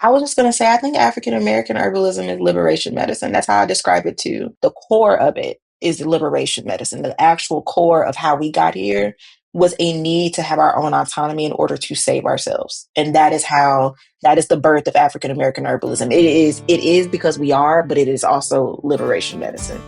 I was just going to say, I think African American herbalism is liberation medicine. That's how I describe it too. The core of it is liberation medicine. The actual core of how we got here was a need to have our own autonomy in order to save ourselves. And that is the birth of African American herbalism. It is because we are, but it is also liberation medicine.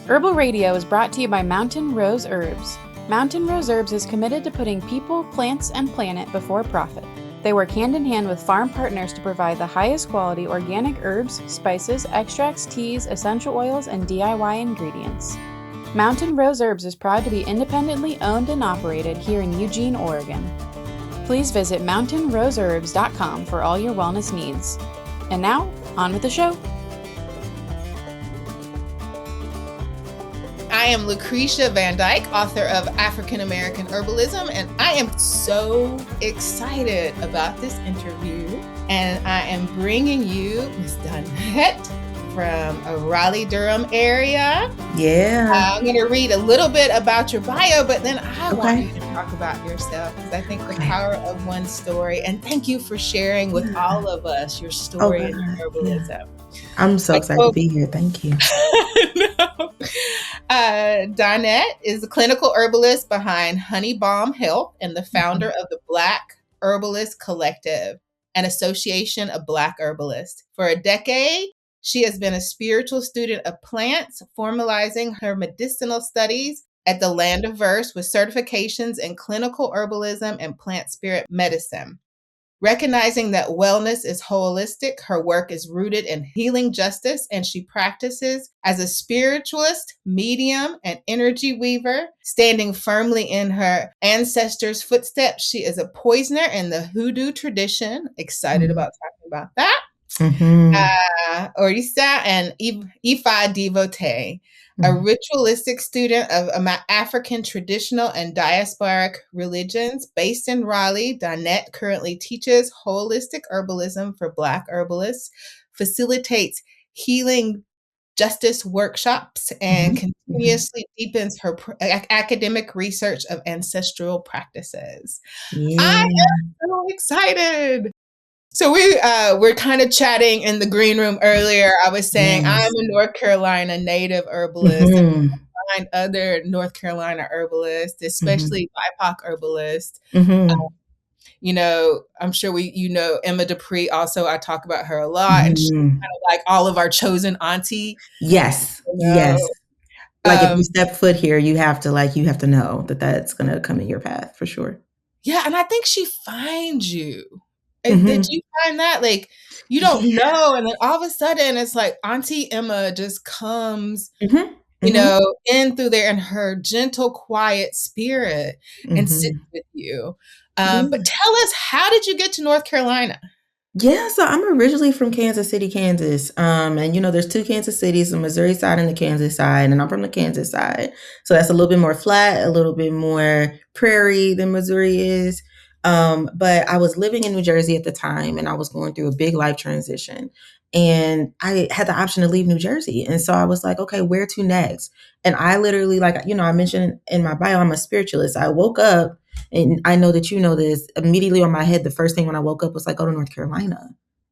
Herbal Radio is brought to you by Mountain Rose Herbs. Mountain Rose Herbs is committed to putting people, plants, and planet before profit. They work hand in hand with farm partners to provide the highest quality organic herbs, spices, extracts, teas, essential oils, and DIY ingredients. Mountain Rose Herbs is proud to be independently owned and operated here in Eugene, Oregon. Please visit mountainroseherbs.com for all your wellness needs. And now, on with the show. I am Lucretia VanDyke, author of African American Herbalism, and I am so excited about this interview. And I am bringing you Miss Donette from a Raleigh, Durham area. Yeah. I'm going to read a little bit about your bio, but then I want you to talk about yourself, because I think the power of one story. And thank you for sharing with all of us your story and your herbalism. Yeah. I'm so excited to be here. Thank you. No. Donette is the clinical herbalist behind Honeybalm Health and the founder of the Black Herbalists Collective, an association of Black herbalists. For a decade, she has been a spiritual student of plants, formalizing her medicinal studies at the Land of Verse with certifications in clinical herbalism and plant spirit medicine. Recognizing that wellness is holistic, her work is rooted in healing justice, and she practices as a spiritualist, medium, and energy weaver. Standing firmly in her ancestors' footsteps, she is a poisoner in the Hoodoo tradition. Excited about talking about that. Òrìṣà and Ifá devotee. A ritualistic student of African Traditional and Diasporic religions based in Raleigh, Donette currently teaches holistic herbalism for Black herbalists, facilitates healing justice workshops, and continuously deepens her academic research of ancestral practices. Yeah. I am so excited. So we're kind of chatting in the green room earlier. I was saying I'm a North Carolina native herbalist, and I find other North Carolina herbalists, especially BIPOC herbalists. You know, I'm sure Emma Dupree. Also, I talk about her a lot, and she's kind of like all of our chosen auntie. Yes, yes. Like if you step foot here, you have to know that that's going to come in your path for sure. Yeah, and I think she finds you. Did you find that? Like, you don't know, and then all of a sudden it's like Auntie Emma just comes, you know, in through there in her gentle, quiet spirit and sits with you. But tell us, how did you get to North Carolina? Yeah, so I'm originally from Kansas City, Kansas. And, you know, there's two Kansas cities, the Missouri side and the Kansas side, and I'm from the Kansas side. So that's a little bit more flat, a little bit more prairie than Missouri is. But I was living in New Jersey at the time, and I was going through a big life transition, and I had the option to leave New Jersey. And so I was like, okay, where to next? And I literally, like, you know, I mentioned in my bio, I'm a spiritualist. I woke up, and I know that you know this, immediately on my head, the first thing when I woke up was like, go to North Carolina.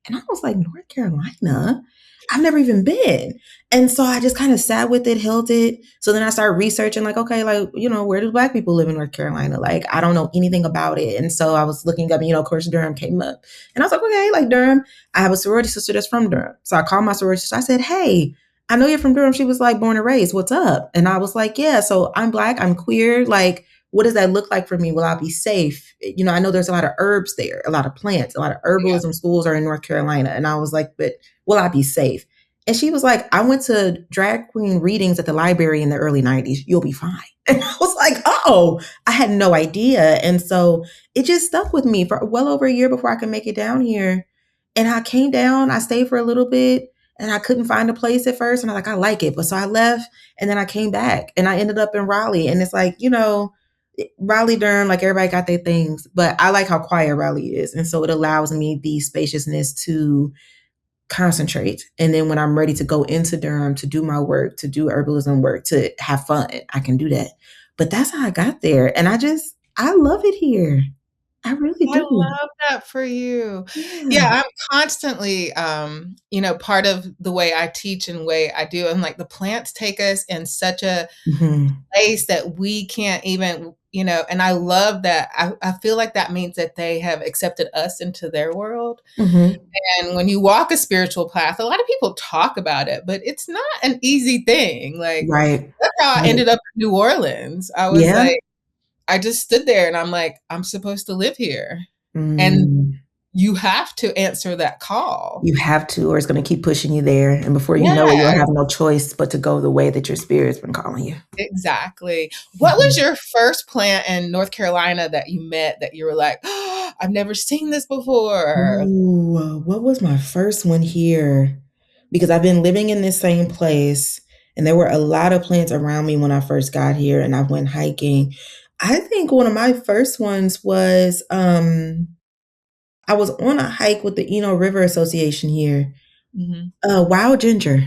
And I was like, North Carolina? I've never even been. And so I just kind of sat with it, held it. So then I started researching, like, okay, like, you know, where do Black people live in North Carolina? Like, I don't know anything about it. And so I was looking up, and, you know, of course, Durham came up. And I was like, okay, like Durham. I have a sorority sister that's from Durham. So I called my sorority sister. I said, hey, I know you're from Durham. She was like, born and raised. What's up? And I was like, yeah, so I'm Black. I'm queer. Like, what does that look like for me? Will I be safe? You know, I know there's a lot of herbs there, a lot of plants, a lot of herbalism schools are in North Carolina. And I was like, but will I be safe? And she was like, I went to drag queen readings at the library in the early 90s. You'll be fine. And I was like, oh, I had no idea. And so it just stuck with me for well over a year before I could make it down here. And I came down, I stayed for a little bit, and I couldn't find a place at first. And I'm like, I like it. But so I left, and then I came back, and I ended up in Raleigh. And it's like, you know, Raleigh, Durham, like everybody got their things, but I like how quiet Raleigh is. And so it allows me the spaciousness to concentrate. And then when I'm ready to go into Durham to do my work, to do herbalism work, to have fun, I can do that. But that's how I got there. And I love it here. I really I do. love that for you. Yeah. Yeah, I'm constantly, part of the way I teach and way I do, and like the plants take us in such a Hmm. place that we can't even, and I love that. I feel like that means that they have accepted us into their world. Hmm. And when you walk a spiritual path, a lot of people talk about it, but it's not an easy thing. Like, Right. that's how I Right. ended up in New Orleans. I was Yeah. like, I just stood there and I'm like, I'm supposed to live here. And Mm. you have to answer that call. You have to, or it's going to keep pushing you there. And before you know it, Yeah, you'll have no choice but to go the way that your spirit's been calling you. exactly. What was Mhm. your first plant in North Carolina that you met that you were like, oh, I've never seen this before? Ooh, what was my first one here? Because I've been living in this same place, and there were a lot of plants around me when I first got here, and I went hiking. I think one of my first ones was I was on a hike with the Eno River Association here. Mhm. Wild ginger.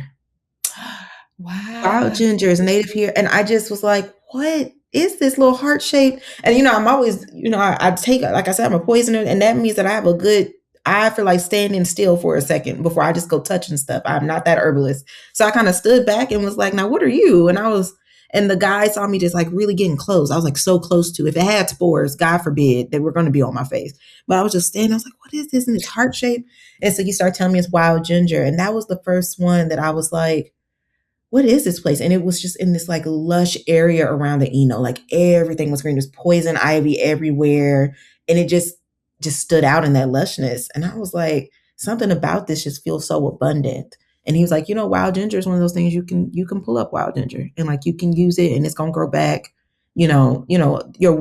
Wild Wow. ginger is native here. And I just was like, what is this little heart shape? And I'm always, I take, like I said, I'm a poisoner, and that means that I have a good eye for like standing still for a second before I just go touching stuff. I'm not that herbalist. So I kind of stood back and was like, now what are you? And the guy saw me just like really getting close. I was like so close to, if it had spores, God forbid, they were going to be on my face. But I was just standing, I was like, what is this? And it's heart shape. And so he started telling me it's wild ginger. And that was the first one that I was like, what is this place? And it was just in this like lush area around the Eno. Like everything was green. There's poison ivy everywhere. And it just stood out in that lushness. And I was like, something about this just feels so abundant. And he was like, wild ginger is one of those things you can pull up wild ginger and like you can use it and it's gonna grow back. Your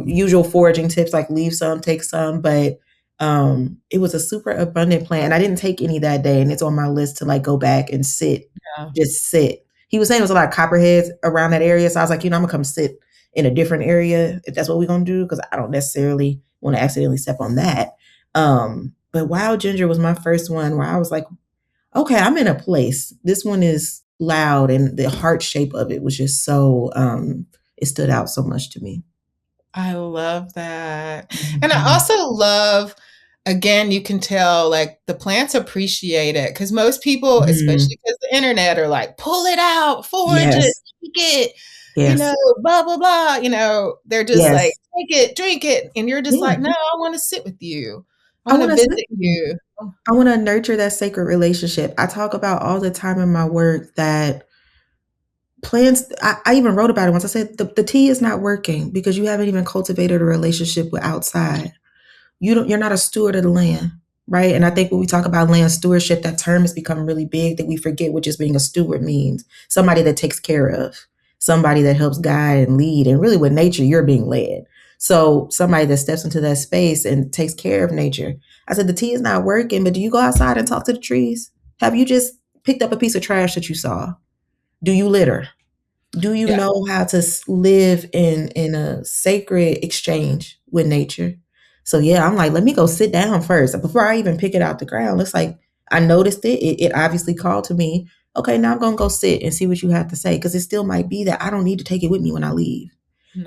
usual foraging tips like leave some, take some, but it was a super abundant plant. And I didn't take any that day. And it's on my list to like go back and Yeah. just sit. He was saying there was a lot of copperheads around that area. So I was like, I'm going to come sit in a different area if that's what we're going to do, because I don't necessarily want to accidentally step on that. But wild ginger was my first one where I was like, okay, I'm in a place. This one is loud, and the heart shape of it was just so, it stood out so much to me. I love that. And I Mhm. also love, again, you can tell like the plants appreciate it because most people, Mhm. especially because the internet, are like, pull it out, forage it, Yes. take it, Yes. blah, blah, blah. They're just like, Yes. take it, drink it. And you're just Yeah. like, no, I want to sit with you. I I want to want to sit visit with you. you. I want to nurture that sacred relationship. I talk about all the time in my work that plants, I even wrote about it once. I said the tea is not working because you haven't even cultivated a relationship with outside. You're not a steward of the land, right? And I think when we talk about land stewardship, that term has become really big that we forget what just being a steward means. Somebody that takes care of, somebody that helps guide and lead. And really with nature, you're being led. So somebody that steps into that space and takes care of nature. I said the tea is not working, but do you go outside and talk to the trees? Have you just picked up a piece of trash that you saw? Do you litter? Do you Yeah. know how to live in a sacred exchange with nature? So yeah, I'm like, let me go sit down first before I even pick it out the ground. It's like I noticed it. It obviously called to me. Okay, now I'm gonna go sit and see what you have to say because it still might be that I don't need to take it with me when I leave.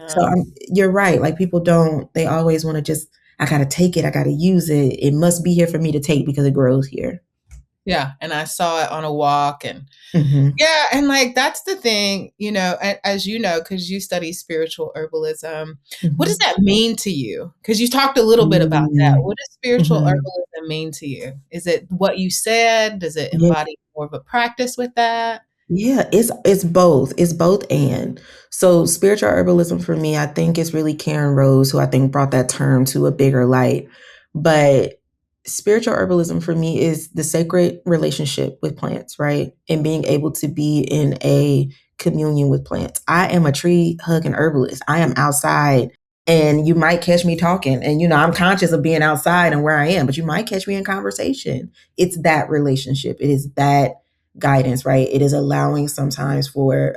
So No. you're right. Like people don't. They always want to just. I gotta take it. I gotta use it. It must be here for me to take because it grows here. Yeah. And I saw it on a walk and Hmm. yeah, and like that's the thing, as you know, because you study spiritual herbalism, what does Hmm. that mean to you? Because you talked a little bit about that. What does spiritual Hmm. herbalism mean to you? Is it what you said? Does it Yeah. embody more of a practice with that? Yeah, it's both. It's both and. So spiritual herbalism for me, I think is really Karen Rose, who I think brought that term to a bigger light. But spiritual herbalism for me is the sacred relationship with plants, right? And being able to be in a communion with plants. I am a tree hugging herbalist. I am outside and you might catch me talking. And I'm conscious of being outside and where I am, but you might catch me in conversation. It's that relationship. It is that guidance, right? It is allowing sometimes for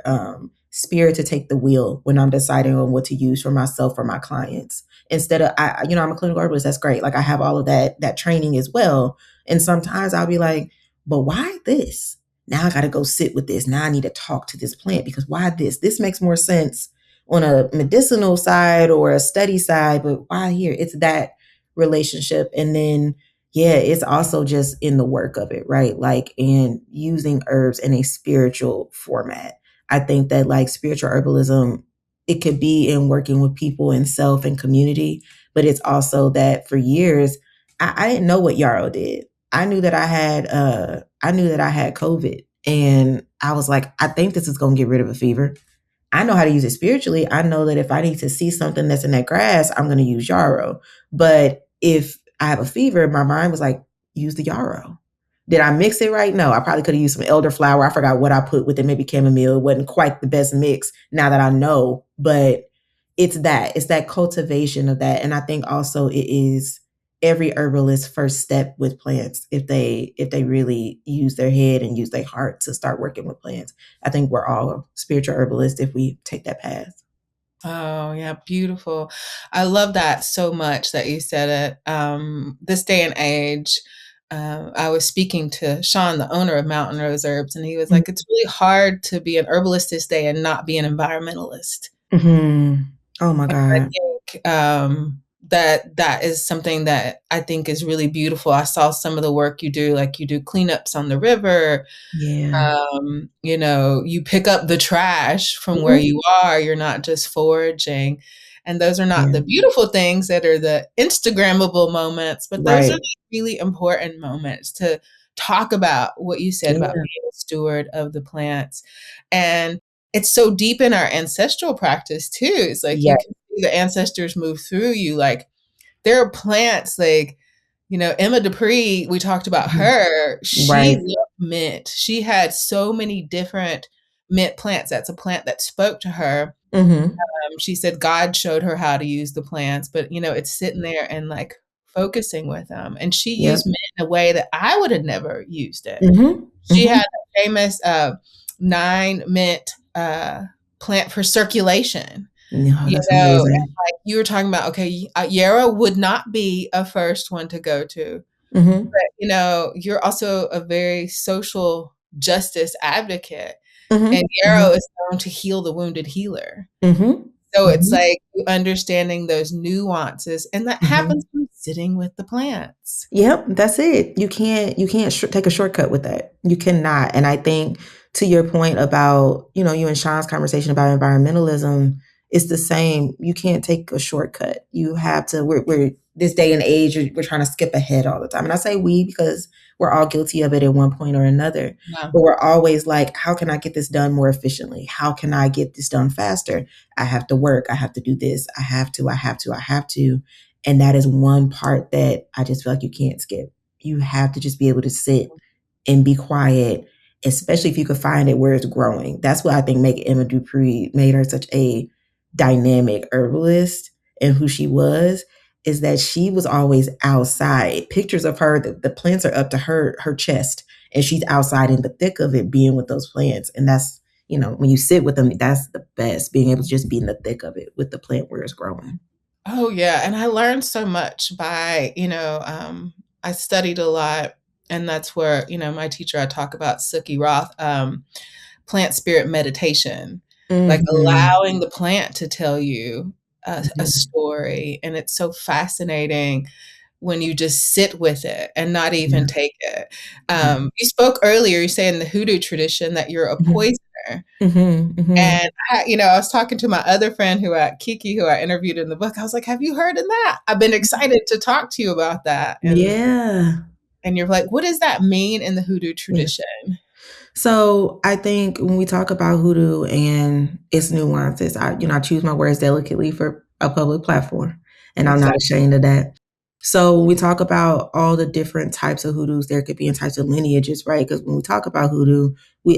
spirit to take the wheel when I'm deciding on what to use for myself or my clients. Instead of I'm a clinical herbalist. That's great. Like I have all of that training as well. And sometimes I'll be like, but why this? Now I got to go sit with this. Now I need to talk to this plant because why this? This makes more sense on a medicinal side or a study side, but why here? It's that relationship. And then, yeah, it's also just in the work of it, right? Like in using herbs in a spiritual format. I think that like spiritual herbalism, it could be in working with people and self and community, but it's also that for years, I didn't know what yarrow did. I knew that I had COVID, and I was like, I think this is going to get rid of a fever. I know how to use it spiritually. I know that if I need to see something that's in that grass, I'm going to use yarrow. But if I have a fever, my mind was like, use the yarrow. Did I mix it right? No, I probably could have used some elderflower. I forgot what I put with it, maybe chamomile. It wasn't quite the best mix now that I know, but it's that cultivation of that. And I think also it is every herbalist's first step with plants. If they really use their head and use their heart to start working with plants, I think we're all spiritual herbalists if we take that path. Oh, yeah. Beautiful. I love that so much that you said it. This day and age, I was speaking to Sean, the owner of Mountain Rose Herbs, and he was like, it's really hard to be an herbalist this day and not be an environmentalist. Mm-hmm. Oh my God. I think that is something that I think is really beautiful. I saw some of the work you do, like you do cleanups on the river. Yeah. You pick up the trash from where you are. You're not just foraging. And those are not the beautiful things that are the Instagrammable moments, but those are the really important moments to talk about what you said about being a steward of the plants. And it's so deep in our ancestral practice too. It's like you can see the ancestors move through you. Like there are plants like, Emma Dupree, we talked about her. She loved mint. She had so many different mint plants. That's a plant that spoke to her. She said God showed her how to use the plants, but it's sitting there and like focusing with them. And she used mint in a way that I would have never used it. She had a famous 9 mint plant for circulation. That's amazing. And like you were talking about, okay, yarrow would not be a first one to go to, but you're also a very social justice advocate, and yarrow is known to heal the wounded healer. So it's like understanding those nuances, and that happens when sitting with the plants. Yep, that's it. You can't take a shortcut with that. You cannot. And I think to your point about, you and Sean's conversation about environmentalism, it's the same. You can't take a shortcut. You have to, we're this day and age, we're trying to skip ahead all the time. And I say we because we're all guilty of it at one point or another. But we're always like, how can I get this done more efficiently? How can I get this done faster? I have to work. I have to do this. I have to. And that is one part that I just feel like you can't skip. You have to just be able to sit and be quiet, especially if you could find it where it's growing. That's what I think Emma Dupree made her such a dynamic herbalist and who she was, is that she was always outside. Pictures of her, the plants are up to her chest, and she's outside in the thick of it, being with those plants. And that's, when you sit with them, that's the best, being able to just be in the thick of it with the plant where it's growing. Oh yeah. And I learned so much by, I studied a lot, and that's where, my teacher, I talk about Suki Roth, plant spirit meditation, like allowing the plant to tell you a story. And it's so fascinating when you just sit with it and not even take it. You spoke earlier, you say in the Hoodoo tradition that you're a poisoner. And I was talking to my other friend Kiki, who I interviewed in the book. I was like, have you heard of that? I've been excited to talk to you about that. And you're like, what does that mean in the Hoodoo tradition? So I think when we talk about Hoodoo and its nuances, I choose my words delicately for a public platform, and I'm not ashamed of that. So when we talk about all the different types of hoodoos there could be in types of lineages, right? Because when we talk about hoodoo,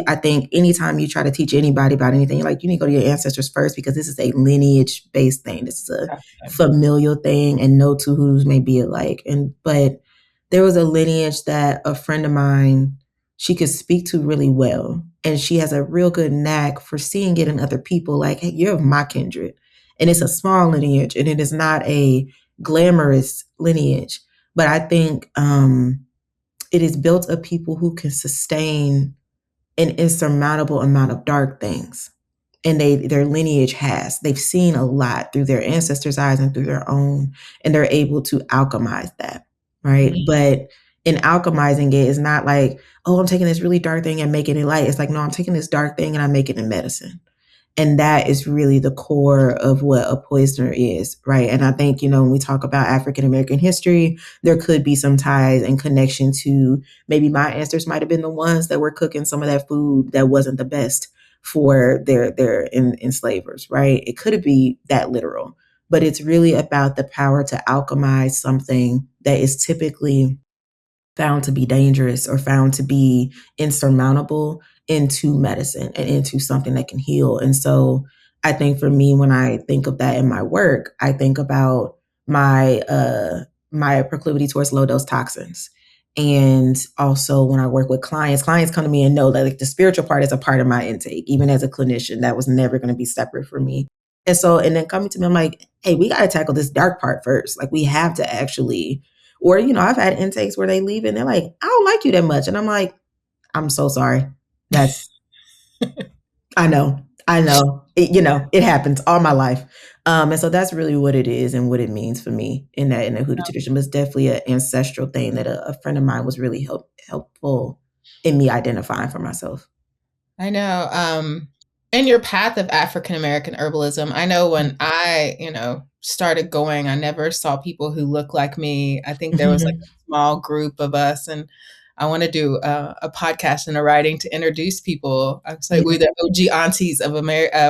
I think anytime you try to teach anybody about anything, you're like, you need to go to your ancestors first, because this is a lineage-based thing. This is a familial thing, and no two hoodoos may be alike. But there was a lineage that a friend of mine, she could speak to really well. And she has a real good knack for seeing it in other people. Like, hey, you're of my kindred. And it's a small lineage, and it is not a glamorous lineage. But I think it is built of people who can sustain an insurmountable amount of dark things. and their lineage has. They've seen a lot through their ancestors' eyes and through their own, and they're able to alchemize that, right? Mhm. But in alchemizing it is not like, oh, I'm taking this really dark thing and making it light. It's like, no, I'm taking this dark thing and I'm making it medicine. And that is really the core of what a poisoner is, right? And I think, when we talk about African American history, there could be some ties and connection to maybe my ancestors might have been the ones that were cooking some of that food that wasn't the best for their enslavers, right? It could be that literal, but it's really about the power to alchemize something that is typically found to be dangerous or found to be insurmountable into medicine and into something that can heal. And so I think for me, when I think of that in my work, I think about my proclivity towards low dose toxins. And also when I work with clients come to me and know that like the spiritual part is a part of my intake. Even as a clinician, that was never going to be separate from me. And then coming to me, I'm like, hey, we got to tackle this dark part first. Like we have to actually, or, I've had intakes where they leave and they're like, I don't like you that much. And I'm like, I'm so sorry. That's, I know. It happens all my life. And so that's really what it is and what it means for me in the Hoodoo tradition. But it's definitely an ancestral thing that a friend of mine was really helpful in me identifying for myself. I know. In your path of African American herbalism, I know when I, started going, I never saw people who looked like me. I think there was like a small group of us, and I want to do a podcast and a writing to introduce people. I was like, we're the OG aunties of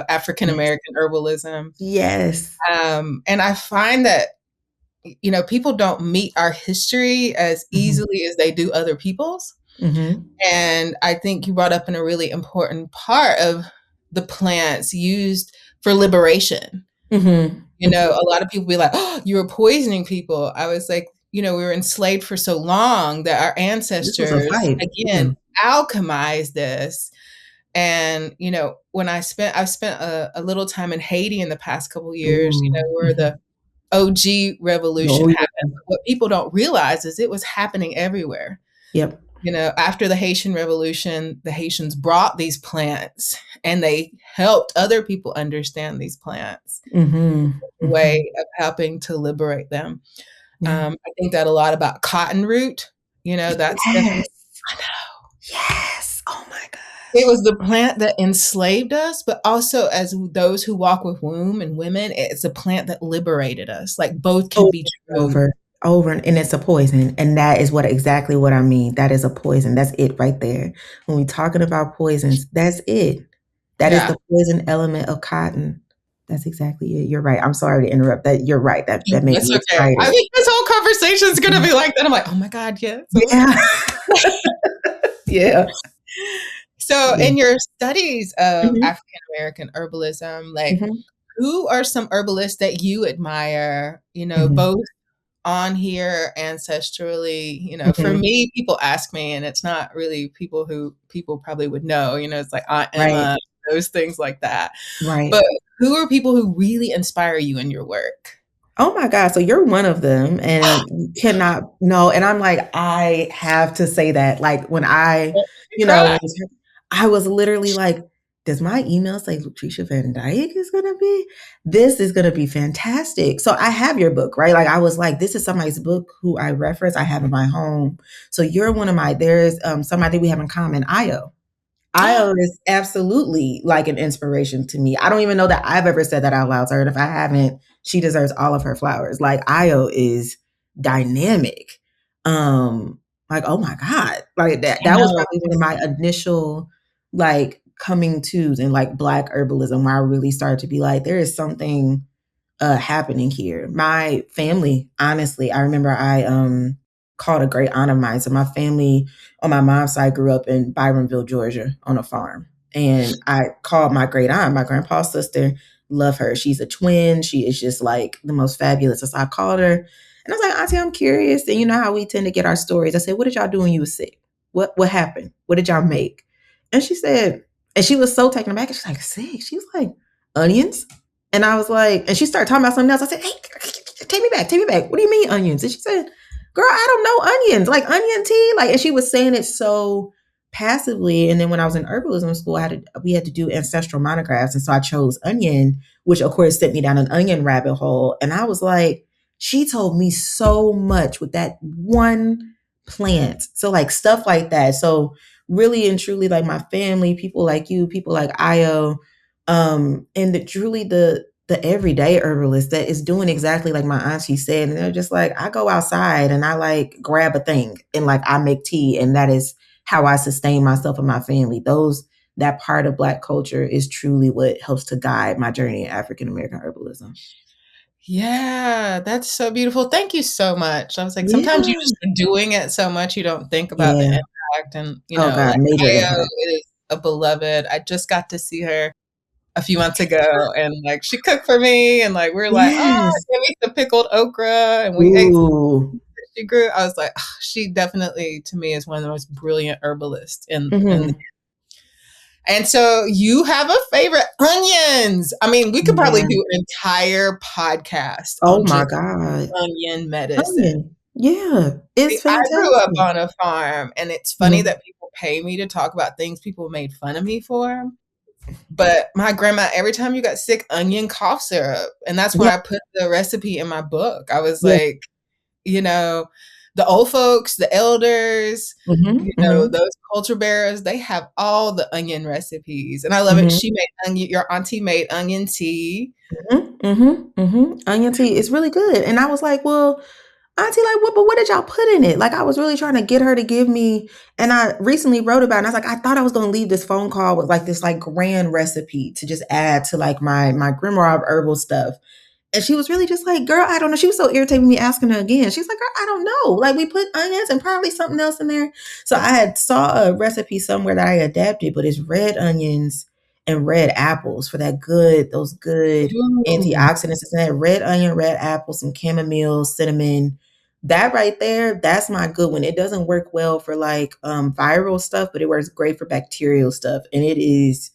African American herbalism. Yes. And I find that, people don't meet our history as easily as they do other people's. Mm-hmm. And I think you brought up in a really important part of the plants used for liberation. Mm-hmm. A lot of people be like, oh, you were poisoning people. I was like, we were enslaved for so long that our ancestors, again, alchemized this. And, when I've spent a little time in Haiti in the past couple of years, where the OG revolution happened. What people don't realize is it was happening everywhere. Yep. After the Haitian Revolution, the Haitians brought these plants and they helped other people understand these plants. Mm-hmm. A way of helping to liberate them. Yeah. I think that a lot about cotton root, that's definitely, I know. Yes. Oh my God. It was the plant that enslaved us, but also as those who walk with womb and women, it's a plant that liberated us. Like both can be true. Over, and it's a poison. And that is exactly what I mean. That is a poison. That's it right there. When we're talking about poisons, that's it. That is the poison element of cotton. That's exactly it. You're right. I'm sorry to interrupt. That you're right. That makes me excited. I think this whole conversation is going to be like that. I'm like, oh my God, yes. Yeah. Yeah. So in your studies of African American herbalism, like who are some herbalists that you admire, both on here ancestrally, for me, people ask me, and it's not really people who people probably would know, it's like Aunt Emma, those things like that. Right. But who are people who really inspire you in your work? Oh my God. So you're one of them and you cannot know. And I'm like, I have to say that. Like when I was literally like, does my email say Lucretia VanDyke this is going to be fantastic. So I have your book, right? Like I was like, this is somebody's book who I reference. I have in my home. So you're one of there's somebody we have in common, Io. Io is absolutely like an inspiration to me. I don't even know that I've ever said that out loud to her. And if I haven't, she deserves all of her flowers. Like Io is dynamic. Like, oh my God. Like that was probably one of my initial like coming to's in like Black herbalism, where I really started to be like, there is something happening here. My family, honestly, I remember I called a great aunt of mine. So my family on my mom's side grew up in Byronville, Georgia on a farm. And I called my great aunt, my grandpa's sister, love her. She's a twin. She is just like the most fabulous. So I called her and I was like, Auntie, I'm curious. And you know how we tend to get our stories. I said, what did y'all do when you were sick? What happened? What did y'all make? And she said, and she was so taken aback. She's like, sick? She was like, onions? And I was like, and she started talking about something else. I said, hey, take me back. What do you mean onions? And she said, girl, I don't know onions, like onion tea. Like, and she was saying it so passively. And then when I was in herbalism school, we had to do ancestral monographs. And so I chose onion, which of course sent me down an onion rabbit hole. And I was like, she told me so much with that one plant. So like stuff like that. So really and truly, like my family, people like you, people like Io, and truly the everyday herbalist that is doing exactly like my auntie said. And they're just like, I go outside and I like grab a thing and like I make tea, and that is how I sustain myself and my family. That part of Black culture is truly what helps to guide my journey in African American herbalism. Yeah, that's so beautiful. Thank you so much. I was like, sometimes you just doing it so much you don't think about the impact. And oh God, like major Io impact. is a beloved. I just got to see her a few months ago, and like she cooked for me, and like we were like, oh, give me some pickled okra, and we ate some she grew. I was like, oh, she definitely to me is one of the most brilliant herbalists in and so you have a favorite, onions. I mean, we could probably do an entire podcast on my God. Onion medicine. Yeah, it's fantastic. I grew up on a farm, and it's funny that people pay me to talk about things people made fun of me for. But my grandma, every time you got sick, onion cough syrup. And that's why I put the recipe in my book. I was like, the old folks, the elders, those culture bearers, they have all the onion recipes. And I love it. She made your auntie made onion tea. Onion tea is really good. And I was like, well, auntie, like, what did y'all put in it? Like, I was really trying to get her to give me, and I recently wrote about it, and I was like, I thought I was going to leave this phone call with like this like grand recipe to just add to like my grimoire of herbal stuff. And she was really just like, girl, I don't know. She was so irritated with me asking her again. She's like, girl, I don't know. Like, we put onions and probably something else in there. So I had saw a recipe somewhere that I adapted, but it's red onions and red apples for those good antioxidants. It's in that red onion, red apple, some chamomile, cinnamon. That right there, that's my good one. It doesn't work well for like viral stuff, but it works great for bacterial stuff. And it is,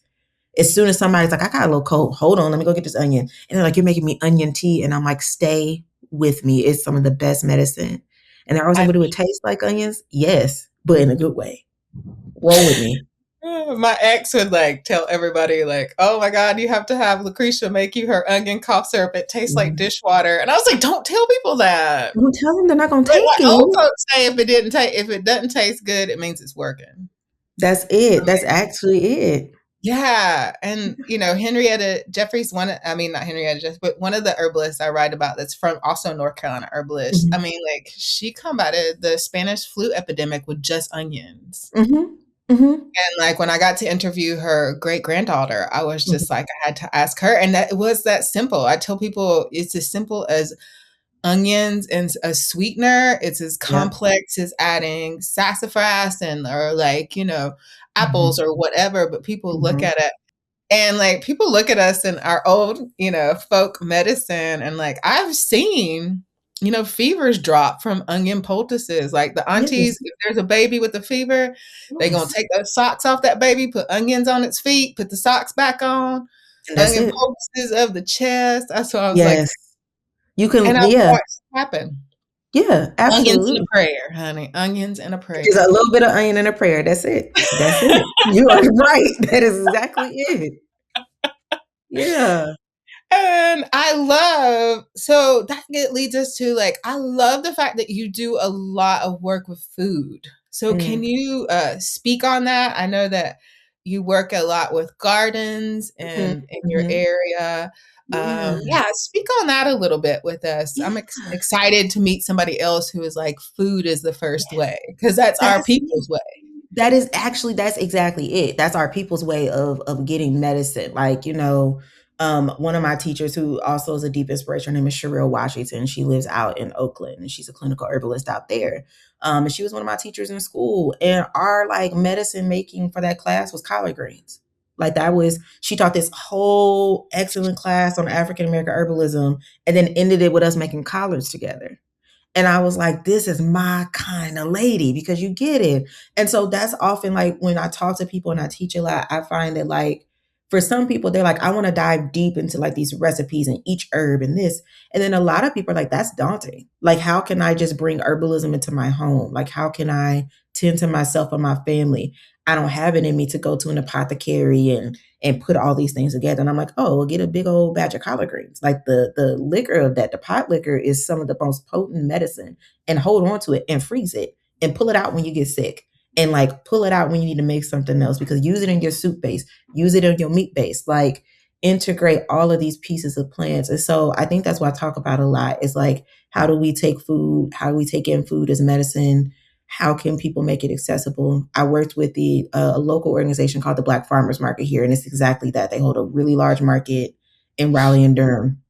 as soon as somebody's like, I got a little cold, hold on, let me go get this onion. And they're like, you're making me onion tea. And I'm like, stay with me. It's some of the best medicine. And they're always like, do it taste like onions? Yes, but in a good way. Roll with me. My ex would like tell everybody like, oh my God, you have to have Lucretia make you her onion cough syrup. It tastes like dishwater. And I was like, don't tell people that. Don't tell them, they're not going to take it. Old folks say if it doesn't taste good, it means it's working. That's it. That's actually it. Yeah. And, Henrietta Jeffries, not Henrietta Jeffries, but one of the herbalists I write about that's from also North Carolina herbalist. I mean, like she combated the Spanish flu epidemic with just onions. And like when I got to interview her great granddaughter, I was just like, I had to ask her. And it was that simple. I tell people it's as simple as onions and a sweetener. It's as complex as adding sassafras or like, apples or whatever. But people look at it and like people look at us in our old, folk medicine. And like I've seen, fevers drop from onion poultices. Like the aunties, if there's a baby with a fever, they're going to take those socks off that baby, put onions on its feet, put the socks back on, onion poultices of the chest. That's what I was like. You can, happen. Yeah, absolutely. Onions and a prayer, honey. Onions and a prayer. Just a little bit of onion and a prayer. That's it. That's it. You are right. That is exactly it. Yeah. And so that leads us to like, I love the fact that you do a lot of work with food. So can you speak on that? I know that you work a lot with gardens and in your area. Speak on that a little bit with us. I'm excited to meet somebody else who is like, food is the first way, because that's our people's way. That's exactly it. That's our people's way of getting medicine. Like, one of my teachers who also is a deep inspiration, her name is Sherelle Washington. She lives out in Oakland and she's a clinical herbalist out there. And she was one of my teachers in school. And our like medicine making for that class was collard greens. Like she taught this whole excellent class on African American herbalism and then ended it with us making collards together. And I was like, this is my kind of lady, because you get it. And so that's often like when I talk to people and I teach a lot, I find that like, for some people, they're like, I want to dive deep into like these recipes and each herb and this. And then a lot of people are like, that's daunting. Like, how can I just bring herbalism into my home? Like, how can I tend to myself and my family? I don't have it in me to go to an apothecary and put all these things together. And I'm like, oh, we'll get a big old batch of collard greens. Like the liquor of that, the pot liquor is some of the most potent medicine, and hold on to it and freeze it and pull it out when you get sick, and like pull it out when you need to make something else, because use it in your soup base, use it in your meat base, like integrate all of these pieces of plants. And so I think that's what I talk about a lot, is like, how do we take food? How do we take in food as medicine? How can people make it accessible? I worked with a local organization called the Black Farmers Market here, and it's exactly that. They hold a really large market in Raleigh and Durham.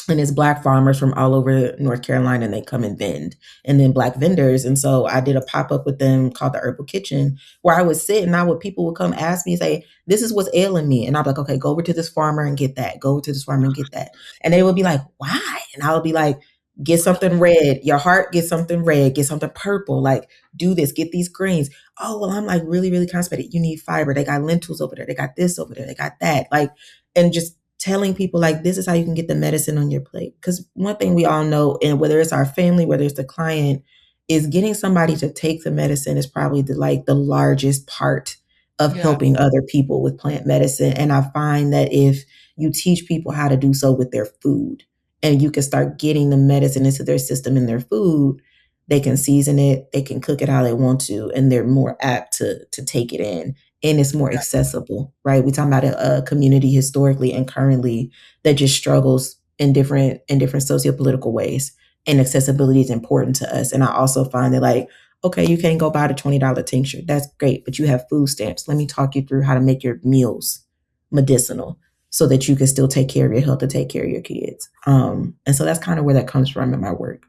And it's Black farmers from all over North Carolina, and they come and vend, and then Black vendors. And so I did a pop-up with them called the Herbal Kitchen, where I would sit and people would come ask me, say, this is what's ailing me. And I'd be like, okay, go over to this farmer and get that. Go over to this farmer and get that. And they would be like, why? And I would be like, get something red. Your heart, get something red. Get something purple. Like, do this. Get these greens. Oh, well, I'm like really, really constipated. You need fiber. They got lentils over there. They got this over there. They got that. Like, and just telling people like, this is how you can get the medicine on your plate. Because one thing we all know, and whether it's our family, whether it's the client, is getting somebody to take the medicine is probably the largest part of helping other people with plant medicine. And I find that if you teach people how to do so with their food, and you can start getting the medicine into their system and their food, they can season it, they can cook it how they want to, and they're more apt to take it in. And it's more accessible, right? We're talking about a community historically and currently that just struggles in different sociopolitical ways. And accessibility is important to us. And I also find that like, okay, you can't go buy the $20 tincture. That's great, but you have food stamps. Let me talk you through how to make your meals medicinal so that you can still take care of your health and take care of your kids. And so that's kind of where that comes from in my work.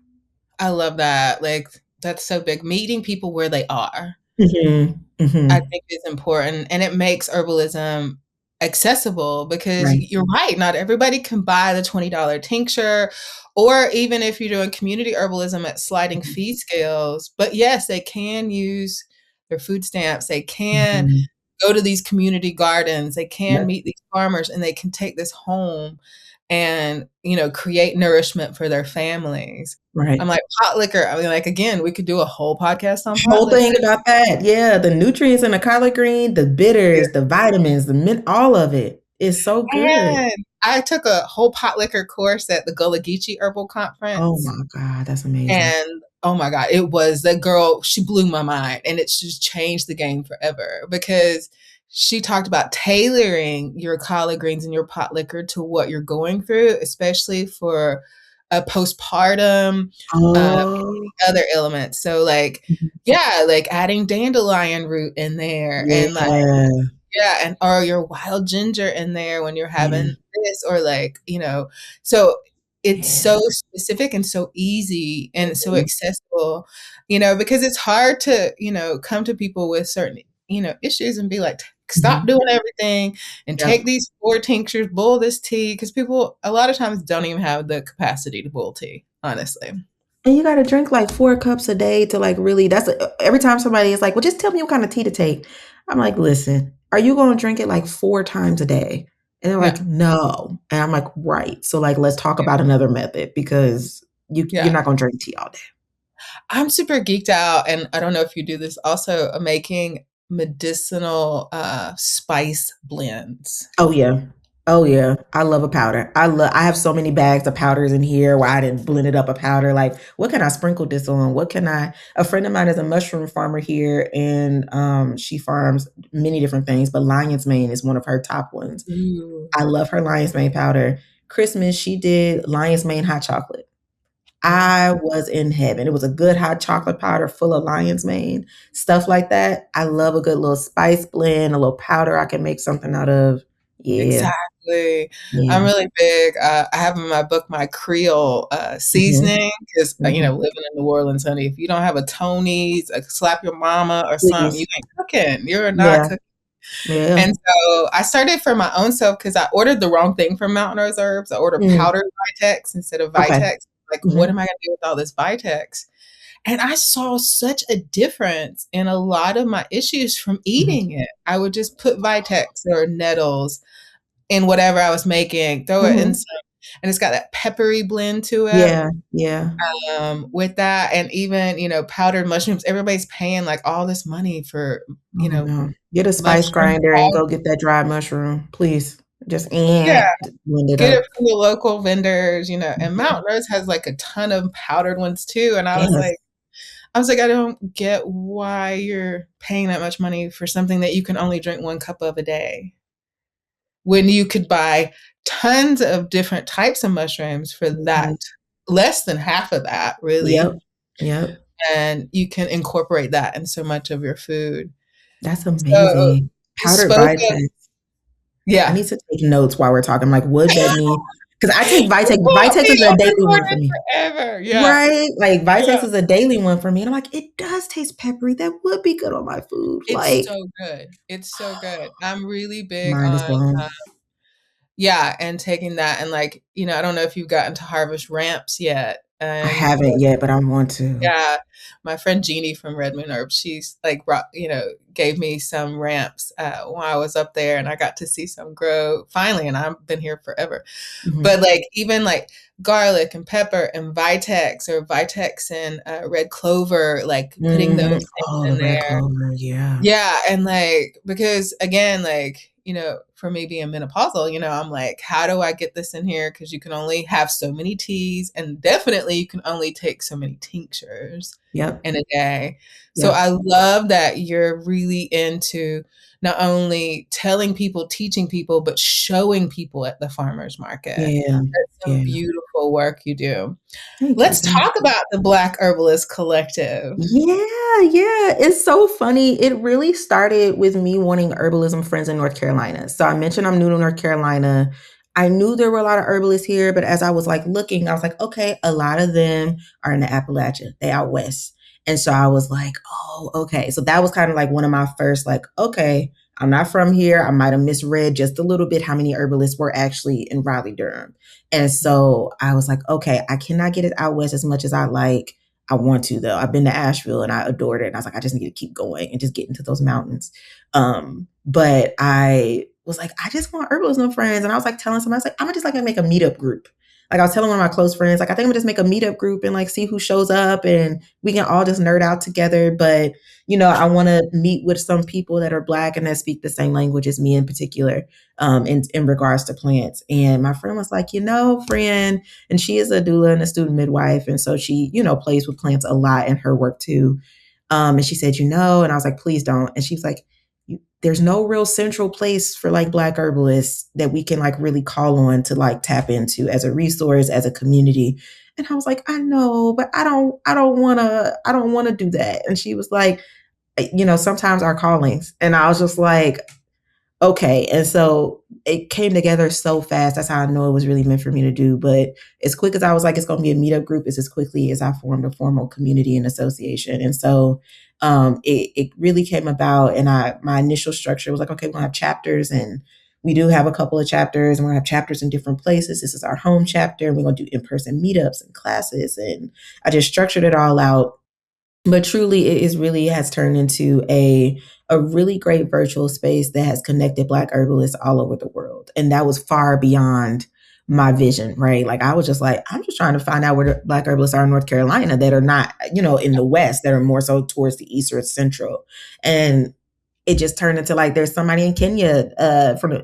I love that. Like, that's so big. Meeting people where they are. Mm-hmm. Mm-hmm. I think is important, and it makes herbalism accessible, because you're right. Not everybody can buy the $20 tincture, or even if you're doing community herbalism at sliding fee scales. But yes, they can use their food stamps. They can go to these community gardens. They can meet these farmers, and they can take this home and, create nourishment for their families. Right. I'm like, pot liquor. I mean, like, again, we could do a whole podcast on whole thing about that. Yeah. The nutrients in the collard green, the bitters, the vitamins, the mint, all of it is so good. And I took a whole pot liquor course at the Gullah Geechee Herbal Conference. Oh my God. That's amazing. And oh my God, it was that girl. She blew my mind, and it's just changed the game forever, because she talked about tailoring your collard greens and your pot liquor to what you're going through, especially for a postpartum, other elements. So like, like adding dandelion root in there, and and or your wild ginger in there when you're having this, or like, so it's so specific and so easy and so accessible, because it's hard to, come to people with certain, issues and be like, stop doing everything and take these 4 tinctures, boil this tea. Because people a lot of times don't even have the capacity to boil tea, honestly. And you got to drink like 4 cups a day to like really, every time somebody is like, well, just tell me what kind of tea to take. I'm like, listen, are you going to drink it like 4 times a day? And they're like, no. And I'm like, right. So like, let's talk about another method, because you're not going to drink tea all day. I'm super geeked out. And I don't know if you do this also, making medicinal spice blends. Oh yeah. I love a powder. I have so many bags of powders in here where I didn't blend it up a powder. Like, what can I sprinkle this on? A friend of mine is a mushroom farmer here, and she farms many different things, but lion's mane is one of her top ones. Ooh. I love her lion's mane powder. Christmas, she did lion's mane hot chocolate. I was in heaven. It was a good hot chocolate powder full of lion's mane, stuff like that. I love a good little spice blend, a little powder I can make something out of. Yeah. Exactly. Yeah. I'm really big. I have in my book my Creole seasoning, because, living in New Orleans, honey, if you don't have a Tony's, slap your mama or something, you ain't cooking. You're not cooking. Yeah. And so I started for my own self, because I ordered the wrong thing from Mountain Rose Herbs. I ordered powdered Vitex instead of Vitex. Okay. Like, what am I going to do with all this Vitex? And I saw such a difference in a lot of my issues from eating it. I would just put Vitex or nettles in whatever I was making, throw it in some and it's got that peppery blend to it. Yeah. Yeah. With that, and even, powdered mushrooms, everybody's paying like all this money for, No. Get a spice mushroom grinder and powder. go get that dried mushroom, please. Just Yeah, blend it get up. it from the local vendors, and Mount Rose has like a ton of powdered ones too. And I was Yes. like, I don't get why you're paying that much money for something that you can only drink 1 cup of a day, when you could buy tons of different types of mushrooms for that, less than half of that, really. Yep. And you can incorporate that in so much of your food. That's So amazing. you Powdered spoke of, Vitex. I yeah. need to take notes while we're talking. Like, what that mean? Because I take Vitex. Well, Vitex is a I've daily been one doing for it me. forever. Yeah. Right? Like, Vitex Yeah. is a daily one for me. And I'm like, it does taste peppery. That would be good on my food. It's Like, so good. It's so good. I'm really big mind is on, blown. and taking that, and like, I don't know if you've gotten to harvest ramps yet. I haven't yet, but I want to. Yeah, my friend Jeannie from Red Moon Herbs, she's like, gave me some ramps while I was up there, and I got to see some grow finally, and I've been here forever. But like, even like garlic and pepper and Vitex, or Vitex and red clover, like putting those things in the red there. clover, yeah. Yeah, and like, because again, like, for me being menopausal, I'm like, how do I get this in here? Because you can only have so many teas, and definitely you can only take so many tinctures in a day. So I love that you're really into not only telling people, teaching people, but showing people at the farmers market. Yeah. That's some beautiful work you do. Thank Let's you. talk about the Black Herbalist Collective. Yeah. It's so funny. It really started with me wanting herbalism friends in North Carolina. So I mentioned I'm new to North Carolina. I knew there were a lot of herbalists here, but as I was like looking, I was like, okay, a lot of them are in the Appalachia. They out west. And so I was like, oh, okay. So that was kind of like one of my first, like, okay, I'm not from here. I might have misread just a little bit how many herbalists were actually in Raleigh, Durham. And so I was like, okay, I cannot get it out west as much as I like. I want to, though. I've been to Asheville and I adored it. And I was like, I just need to keep going and just get into those mountains. But I was like, I just want herbalism friends. And I was like telling somebody, I was like, I'm just like gonna make a meetup group. Like I was telling one of my close friends, like, I think I'm gonna just make a meetup group and like see who shows up and we can all just nerd out together. But, I want to meet with some people that are Black and that speak the same language as me in particular, in regards to plants. And my friend was like, friend, and she is a doula and a student midwife. And so she, plays with plants a lot in her work too. And she said, and I was like, please don't. And she was like, there's no real central place for like Black herbalists that we can like really call on to like tap into as a resource, as a community. And I was like, I know, but I don't want to do that. And she was like, sometimes our callings. And I was just like, okay. And so it came together so fast. That's how I know it was really meant for me to do. But as quick as I was like, it's going to be a meetup group, is as quickly as I formed a formal community and association. And so it really came about. And my initial structure was like, okay, we're going to have chapters, and we do have a couple of chapters, and we're going to have chapters in different places. This is our home chapter, and we're going to do in-person meetups and classes. And I just structured it all out. But truly, it has turned into a really great virtual space that has connected Black herbalists all over the world. And that was far beyond my vision, right? Like I was just like, I'm just trying to find out where the Black herbalists are in North Carolina that are not, in the West, that are more so towards the East or Central. And it just turned into like, there's somebody in Kenya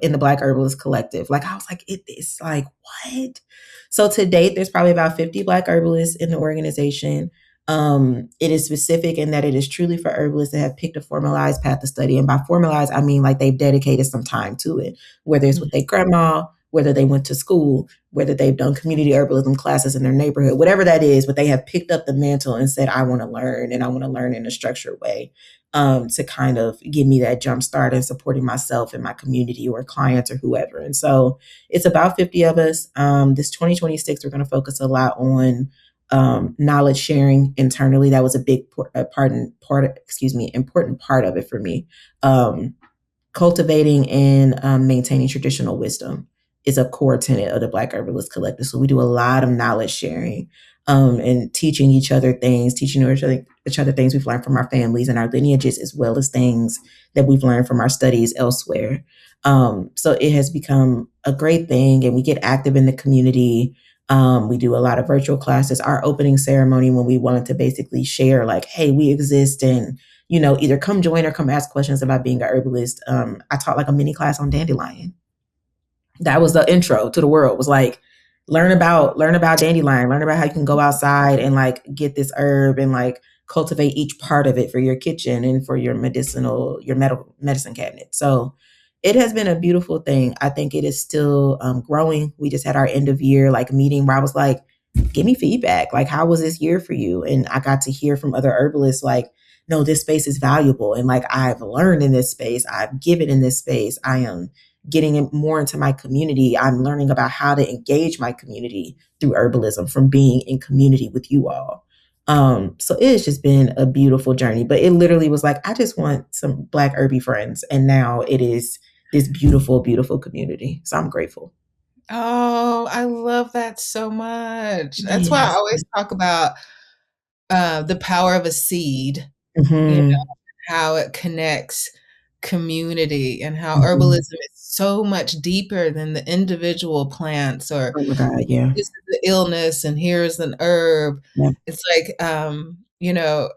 in the Black Herbalist Collective. Like I was like, it's like, what? So to date, there's probably about 50 Black herbalists in the organization. It is specific in that it is truly for herbalists that have picked a formalized path to study. And by formalized, I mean like they've dedicated some time to it, whether it's with their grandma, whether they went to school, whether they've done community herbalism classes in their neighborhood, whatever that is, but they have picked up the mantle and said, I want to learn, and I want to learn in a structured way, to kind of give me that jump start in supporting myself and my community or clients or whoever. And so it's about 50 of us. This 2026, we're going to focus a lot on knowledge sharing internally. That was a big important part of it for me. Cultivating and maintaining traditional wisdom is a core tenet of the Black Herbalist Collective. So we do a lot of knowledge sharing. and teaching each other things, teaching each other things we've learned from our families and our lineages, as well as things that we've learned from our studies elsewhere. So it has become a great thing, and we get active in the community. We do a lot of virtual classes. Our opening ceremony, when we wanted to basically share like, hey, we exist, and, you know, either come join or come ask questions about being a herbalist. I taught like a mini class on dandelion. That was the intro to the world, was like, learn about dandelion, learn about how you can go outside and like get this herb and like cultivate each part of it for your kitchen and for your medicine cabinet. So it has been a beautiful thing. I think it is still growing. We just had our end of year like meeting where I was like, give me feedback. Like, how was this year for you? And I got to hear from other herbalists like, no, this space is valuable. And like, I've learned in this space, I've given in this space, I am getting more into my community. I'm learning about how to engage my community through herbalism from being in community with you all. So it's just been a beautiful journey, but it literally was like, I just want some Black herby friends. And now it is this beautiful, beautiful community. So I'm grateful. Oh, I love that so much. That's why I always talk about the power of a seed, you know, how it connects community and how herbalism is so much deeper than the individual plants or oh my God, yeah. this is the illness and here's an herb. Yeah. It's like, you know,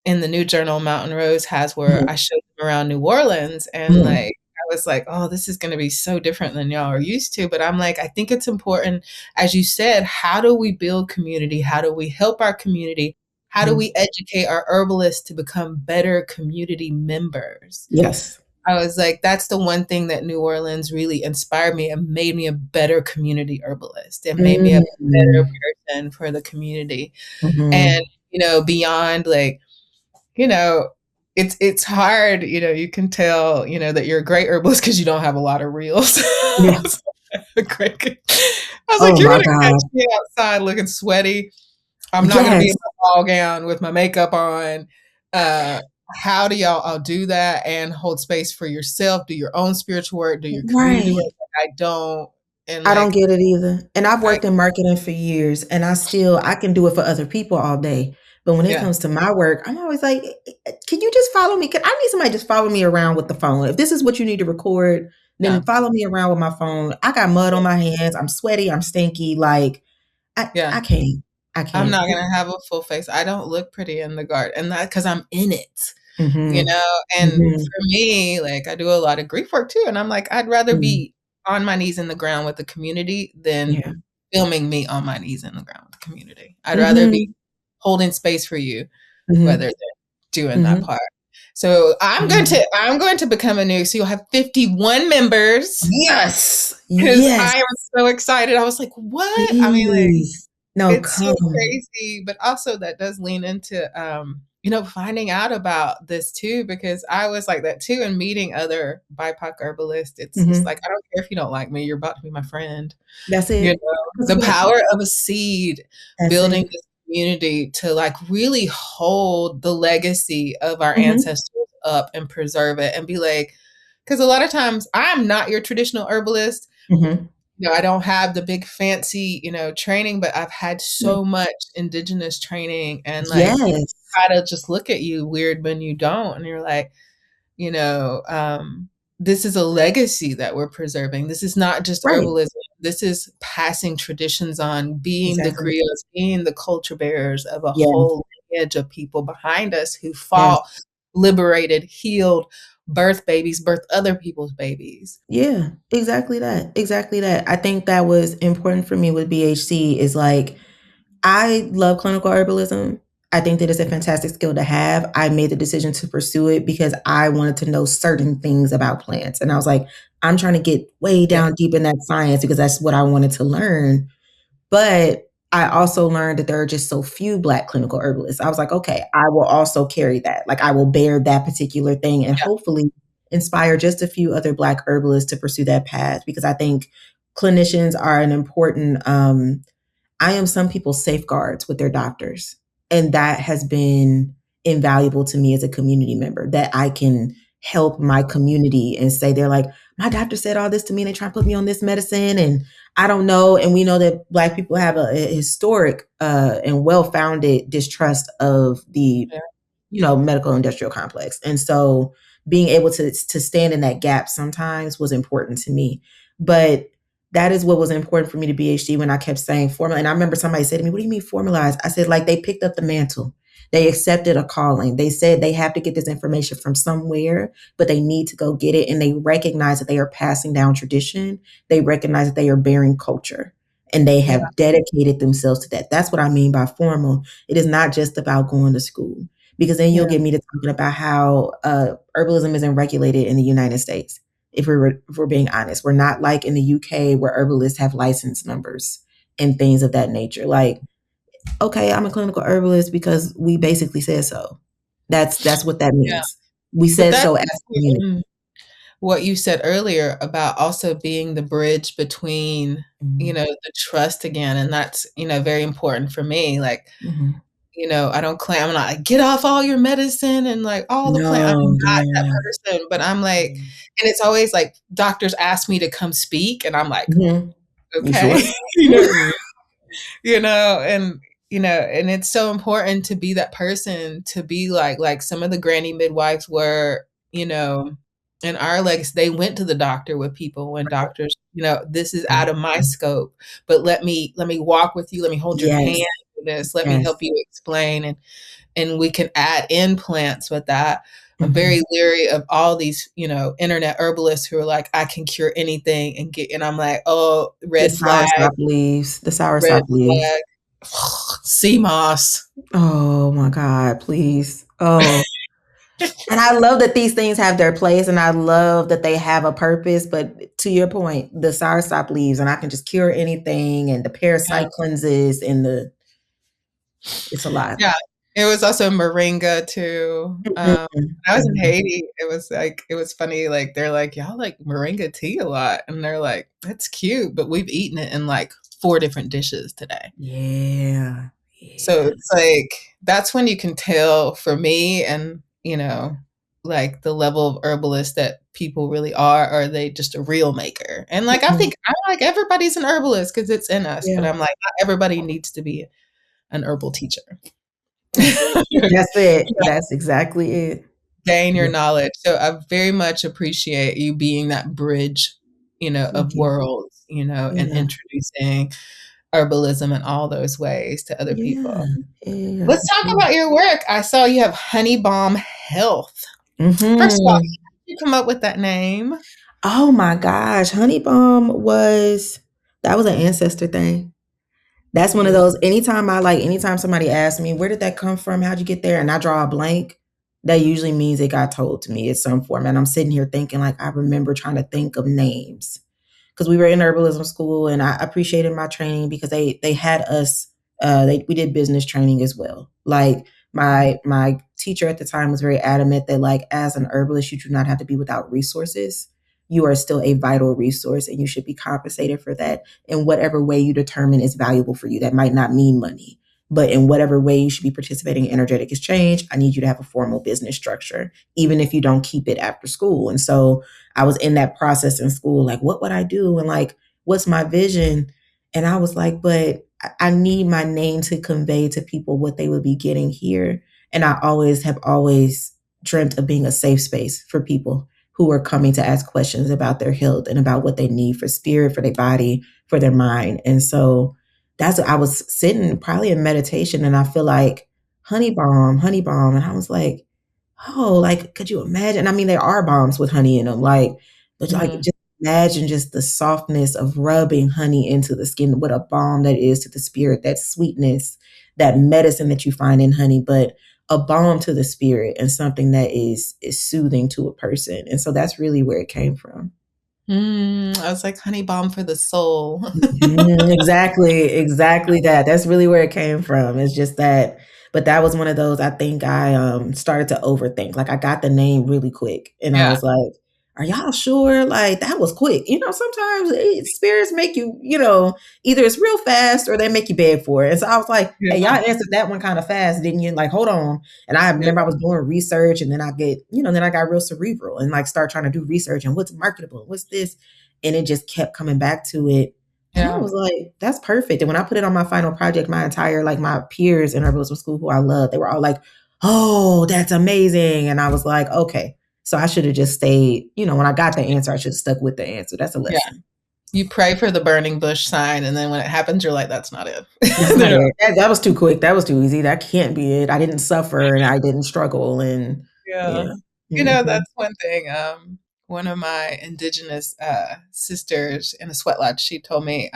in the new journal Mountain Rose has where I showed them around New Orleans and like, I was like, oh, this is going to be so different than y'all are used to. But I'm like, I think it's important, as you said, how do we build community? How do we help our community? How do we educate our herbalists to become better community members? Yes. I was like, that's the one thing that New Orleans really inspired me and made me a better community herbalist. It made me a better person for the community. And, you know, beyond like, you know, it's hard, you know, you can tell, you know, that you're a great herbalist because you don't have a lot of reels. Yeah. I was like, you're going to catch me outside looking sweaty. I'm not going to be in my ball gown with my makeup on. How do y'all all do that and hold space for yourself? Do your own spiritual work? Do your community work? I don't. And I don't get it either. And I've worked in marketing for years, and I can do it for other people all day. But when it comes to my work, I'm always like, can you just follow me? I need somebody to just follow me around with the phone. If this is what you need to record, then follow me around with my phone. I got mud on my hands. I'm sweaty. I'm stinky. Like, I can't. I'm not going to have a full face. I don't look pretty in the garden. And that because I'm in it, you know? And for me, like, I do a lot of grief work too. And I'm like, I'd rather be on my knees in the ground with the community than filming me on my knees in the ground with the community. I'd rather be holding space for you rather than doing that part. So I'm going to become a new, so you'll have 51 members. Yes. Because I am so excited. I was like, what? Please. I mean, like, no, it's so crazy, but also that does lean into, you know, finding out about this too, because I was like that too. And meeting other BIPOC herbalists, it's just like, I don't care if you don't like me, you're about to be my friend. That's it. You know, the power of a seed, building this community to like really hold the legacy of our ancestors up and preserve it and be like, because a lot of times I'm not your traditional herbalist. You know, I don't have the big fancy, you know, training, but I've had so much indigenous training and like try to just look at you weird when you don't. And you're like, you know, this is a legacy that we're preserving. This is not just herbalism. This is passing traditions on, being the griots, being the culture bearers of a whole lineage of people behind us who fought, liberated, healed, birth babies, birth other people's babies. Yeah, exactly that. Exactly that. I think that was important for me with BHC is like, I love clinical herbalism. I think that it's a fantastic skill to have. I made the decision to pursue it because I wanted to know certain things about plants. And I was like, I'm trying to get way down deep in that science because that's what I wanted to learn. But I also learned that there are just so few Black clinical herbalists. I was like, okay, I will also carry that. Like, I will bear that particular thing and hopefully inspire just a few other Black herbalists to pursue that path, because I think clinicians are an important, I am some people's safeguards with their doctors. And that has been invaluable to me as a community member, that I can help my community and say, they're like, my doctor said all this to me and they try to put me on this medicine and I don't know. And we know that Black people have a historic and well-founded distrust of the, medical industrial complex. And so being able to stand in that gap sometimes was important to me. But that is what was important for me to BHD when I kept saying formal. And I remember somebody said to me, what do you mean formalized? I said, like, they picked up the mantle. They accepted a calling. They said they have to get this information from somewhere, but they need to go get it. And they recognize that they are passing down tradition. They recognize that they are bearing culture. And they have dedicated themselves to that. That's what I mean by formal. It is not just about going to school. Because then you'll get me to talking about how herbalism isn't regulated in the United States. If we're being honest, we're not like in the UK where herbalists have license numbers and things of that nature. Like, okay, I'm a clinical herbalist because we basically said so. That's what that means. Yeah. We said so as a community. What you said earlier about also being the bridge between, the trust again. And that's, very important for me. Like, I don't claim, I'm not like, get off all your medicine and like all the plant. I'm not that person, but I'm like, and it's always like doctors ask me to come speak and I'm like, okay, and it's so important to be that person, to be like some of the granny midwives were, in our legacy, they went to the doctor with people when doctors, this is out of my scope, but let me walk with you. Let me hold your hand. This, let me help you explain, and we can add in plants with that. I'm very leery of all these, internet herbalists who are like, I can cure anything and I'm like, oh, red flag, the soursop leaves, sea moss. Oh my God, please. Oh. And I love that these things have their place and I love that they have a purpose. But to your point, the soursop leaves and I can just cure anything and the parasite cleanses and it's a lot. Yeah. It was also moringa too. I was in Haiti. It was funny. Like, they're like, y'all like moringa tea a lot. And they're like, that's cute. But we've eaten it in like 4 different dishes today. Yeah. So it's like, that's when you can tell for me and, like the level of herbalist that people really are they just a real maker? And like, I think everybody's an herbalist because it's in us. But I'm like, not everybody needs to be an herbal teacher. That's it. That's exactly it. Gain your knowledge. So I very much appreciate you being that bridge, of worlds, and introducing herbalism in all those ways to other people. Yeah. Let's talk about your work. I saw you have Honeybalm Health. First of all, how did you come up with that name? Oh my gosh. Honeybalm was an ancestor thing. That's one of those, anytime somebody asks me, where did that come from? How'd you get there? And I draw a blank, that usually means it got told to me in some form. And I'm sitting here thinking, like, I remember trying to think of names because we were in herbalism school and I appreciated my training because they had us, we did business training as well. Like my teacher at the time was very adamant that like, as an herbalist, you do not have to be without resources. You are still a vital resource and you should be compensated for that in whatever way you determine is valuable for you. That might not mean money, but in whatever way you should be participating in energetic exchange, I need you to have a formal business structure, even if you don't keep it after school. And so I was in that process in school, like, what would I do? And like, what's my vision? And I was like, but I need my name to convey to people what they would be getting here. And I have always dreamt of being a safe space for people who are coming to ask questions about their health and about what they need for spirit, for their body, for their mind. And so that's what I was sitting probably in meditation and I feel like honeybalm. And I was like, oh, like, could you imagine? I mean, there are balms with honey in them, like, but like, just imagine just the softness of rubbing honey into the skin, what a balm that is to the spirit, that sweetness, that medicine that you find in honey, but a balm to the spirit and something that is soothing to a person. And so that's really where it came from. I was like, honey balm for the soul. Exactly that. That's really where it came from. It's just that, but that was one of those, I think I started to overthink. Like I got the name really quick and I was like, are y'all sure? Like, that was quick. Sometimes spirits make you, either it's real fast or they make you beg for it. And so I was like, hey, y'all answered that one kind of fast, didn't you? Like, hold on. And I remember I was doing research, and then then I got real cerebral and like start trying to do research and what's marketable, what's this? And it just kept coming back to it. And I was like, that's perfect. And when I put it on my final project, my peers in Herbalism school who I love, they were all like, oh, that's amazing. And I was like, okay. So I should have just stayed, when I got the answer, I should have stuck with the answer. That's a lesson. Yeah. You pray for the burning bush sign, and then when it happens, you're like, that's not it. That's not it. That was too quick. That was too easy. That can't be it. I didn't suffer and I didn't struggle. And that's one thing. One of my indigenous sisters in a sweat lodge, she told me,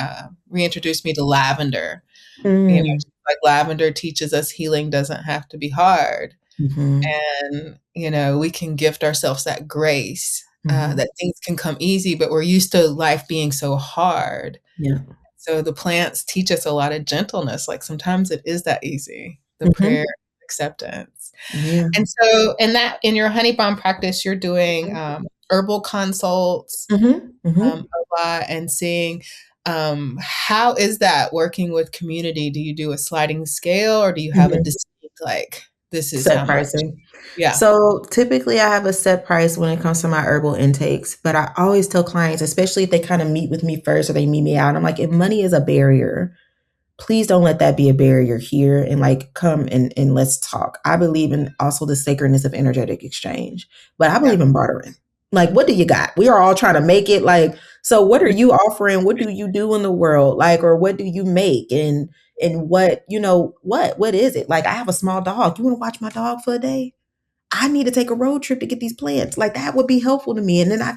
reintroduced me to lavender. Like lavender teaches us healing doesn't have to be hard. And, we can gift ourselves that grace, that things can come easy, but we're used to life being so hard. Yeah. So the plants teach us a lot of gentleness. Like sometimes it is that easy, the prayer, acceptance. Yeah. And so in your Honeybalm practice, you're doing herbal consults a lot and seeing how is that working with community? Do you do a sliding scale, or do you have a distinct, like, this is set pricing? Yeah. So typically I have a set price when it comes to my herbal intakes, but I always tell clients, especially if they kind of meet with me first or they meet me out, I'm like, if money is a barrier, please don't let that be a barrier here, and like, come and let's talk. I believe in also the sacredness of energetic exchange, but I believe in bartering. Like, what do you got? We are all trying to make it. Like, so what are you offering? What do you do in the world? Like, or what do you make? And what, what is it? Like, I have a small dog. You want to watch my dog for a day? I need to take a road trip to get these plants. Like, that would be helpful to me. And then I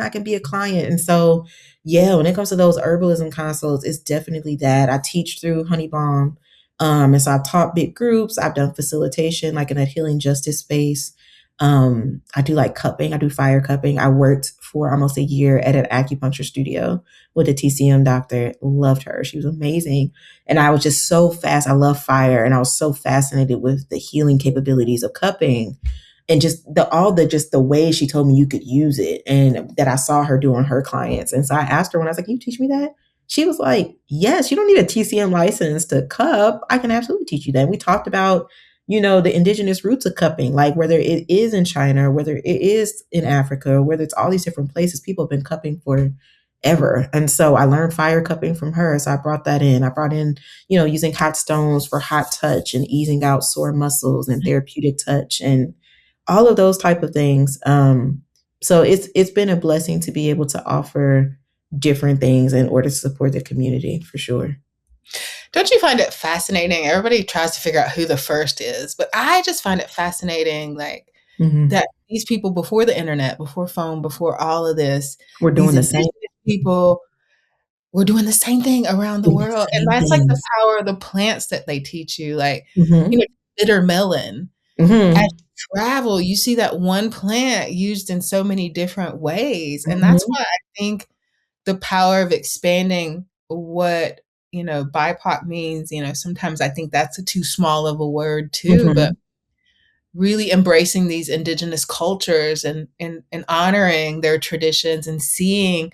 can be a client. And so, yeah, when it comes to those herbalism consults, it's definitely that. I teach through Honeybalm. And so I've taught big groups. I've done facilitation, like in a healing justice space. I do like cupping. I do fire cupping. I worked for almost a year at an acupuncture studio with a TCM doctor. Loved her. She was amazing. And I was just so fast. I love fire. And I was so fascinated with the healing capabilities of cupping and just the way she told me you could use it, and that I saw her doing her clients. And so I asked her when I was like, can you teach me that? She was like, yes, you don't need a TCM license to cup. I can absolutely teach you that. And we talked about the indigenous roots of cupping, like whether it is in China, whether it is in Africa, whether it's all these different places, people have been cupping forever. And so I learned fire cupping from her. So I brought that in. I brought in, using hot stones for hot touch and easing out sore muscles and therapeutic touch and all of those type of things. So it's been a blessing to be able to offer different things in order to support the community, for sure. Don't you find it fascinating? Everybody tries to figure out who the first is, but I just find it fascinating, like, that these people before the internet, before phone, before all of this, we're doing the same. People were doing the same thing around the world, and that's like the power of the plants that they teach you. Like, bitter melon. As you travel, you see that one plant used in so many different ways, and that's why I think the power of expanding what BIPOC means. Sometimes I think that's too small of a word too, but really embracing these indigenous cultures and honoring their traditions and seeing,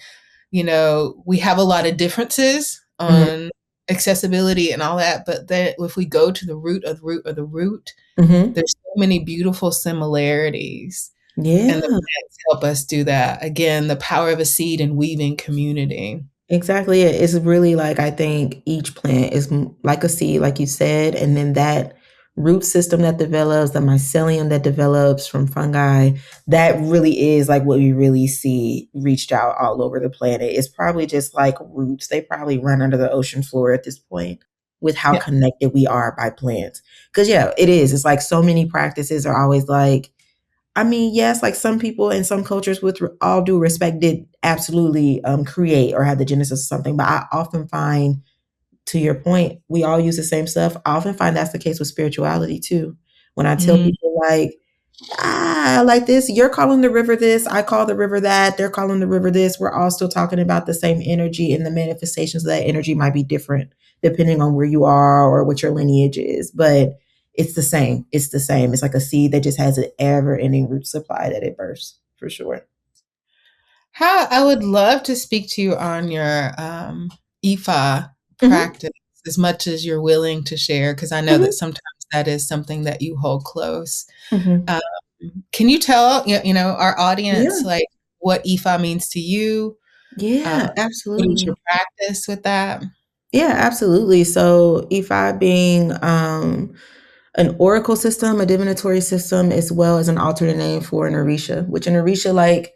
we have a lot of differences on accessibility and all that, but then if we go to the root of the root, there's so many beautiful similarities. Yeah. And the plants help us do that. Again, the power of a seed and weaving community. Exactly. It's really like, I think each plant is like a seed, like you said, and then that root system that develops, the mycelium that develops from fungi, that really is like what we really see reached out all over the planet. It's probably just like roots. They probably run under the ocean floor at this point with how connected we are by plants. Because it is. It's like so many practices are always like, I mean, yes, like some people in some cultures, with all due respect, did absolutely create or have the genesis of something. But I often find, to your point, we all use the same stuff. I often find that's the case with spirituality too. When I tell people like this, you're calling the river this, I call the river that, they're calling the river this, we're all still talking about the same energy, and the manifestations of that energy might be different depending on where you are or what your lineage is. But it's the same. It's the same. It's like a seed that just has an ever-ending root supply that it bursts, for sure. How I would love to speak to you on your Ifa practice as much as you're willing to share, because I know that sometimes that is something that you hold close. Can you tell our audience like what Ifa means to you? Yeah, What is your absolutely. practice with that? Yeah, absolutely. So Ifa being an oracle system, a divinatory system, as well as an alternate name for an Orisha, which an Orisha, like,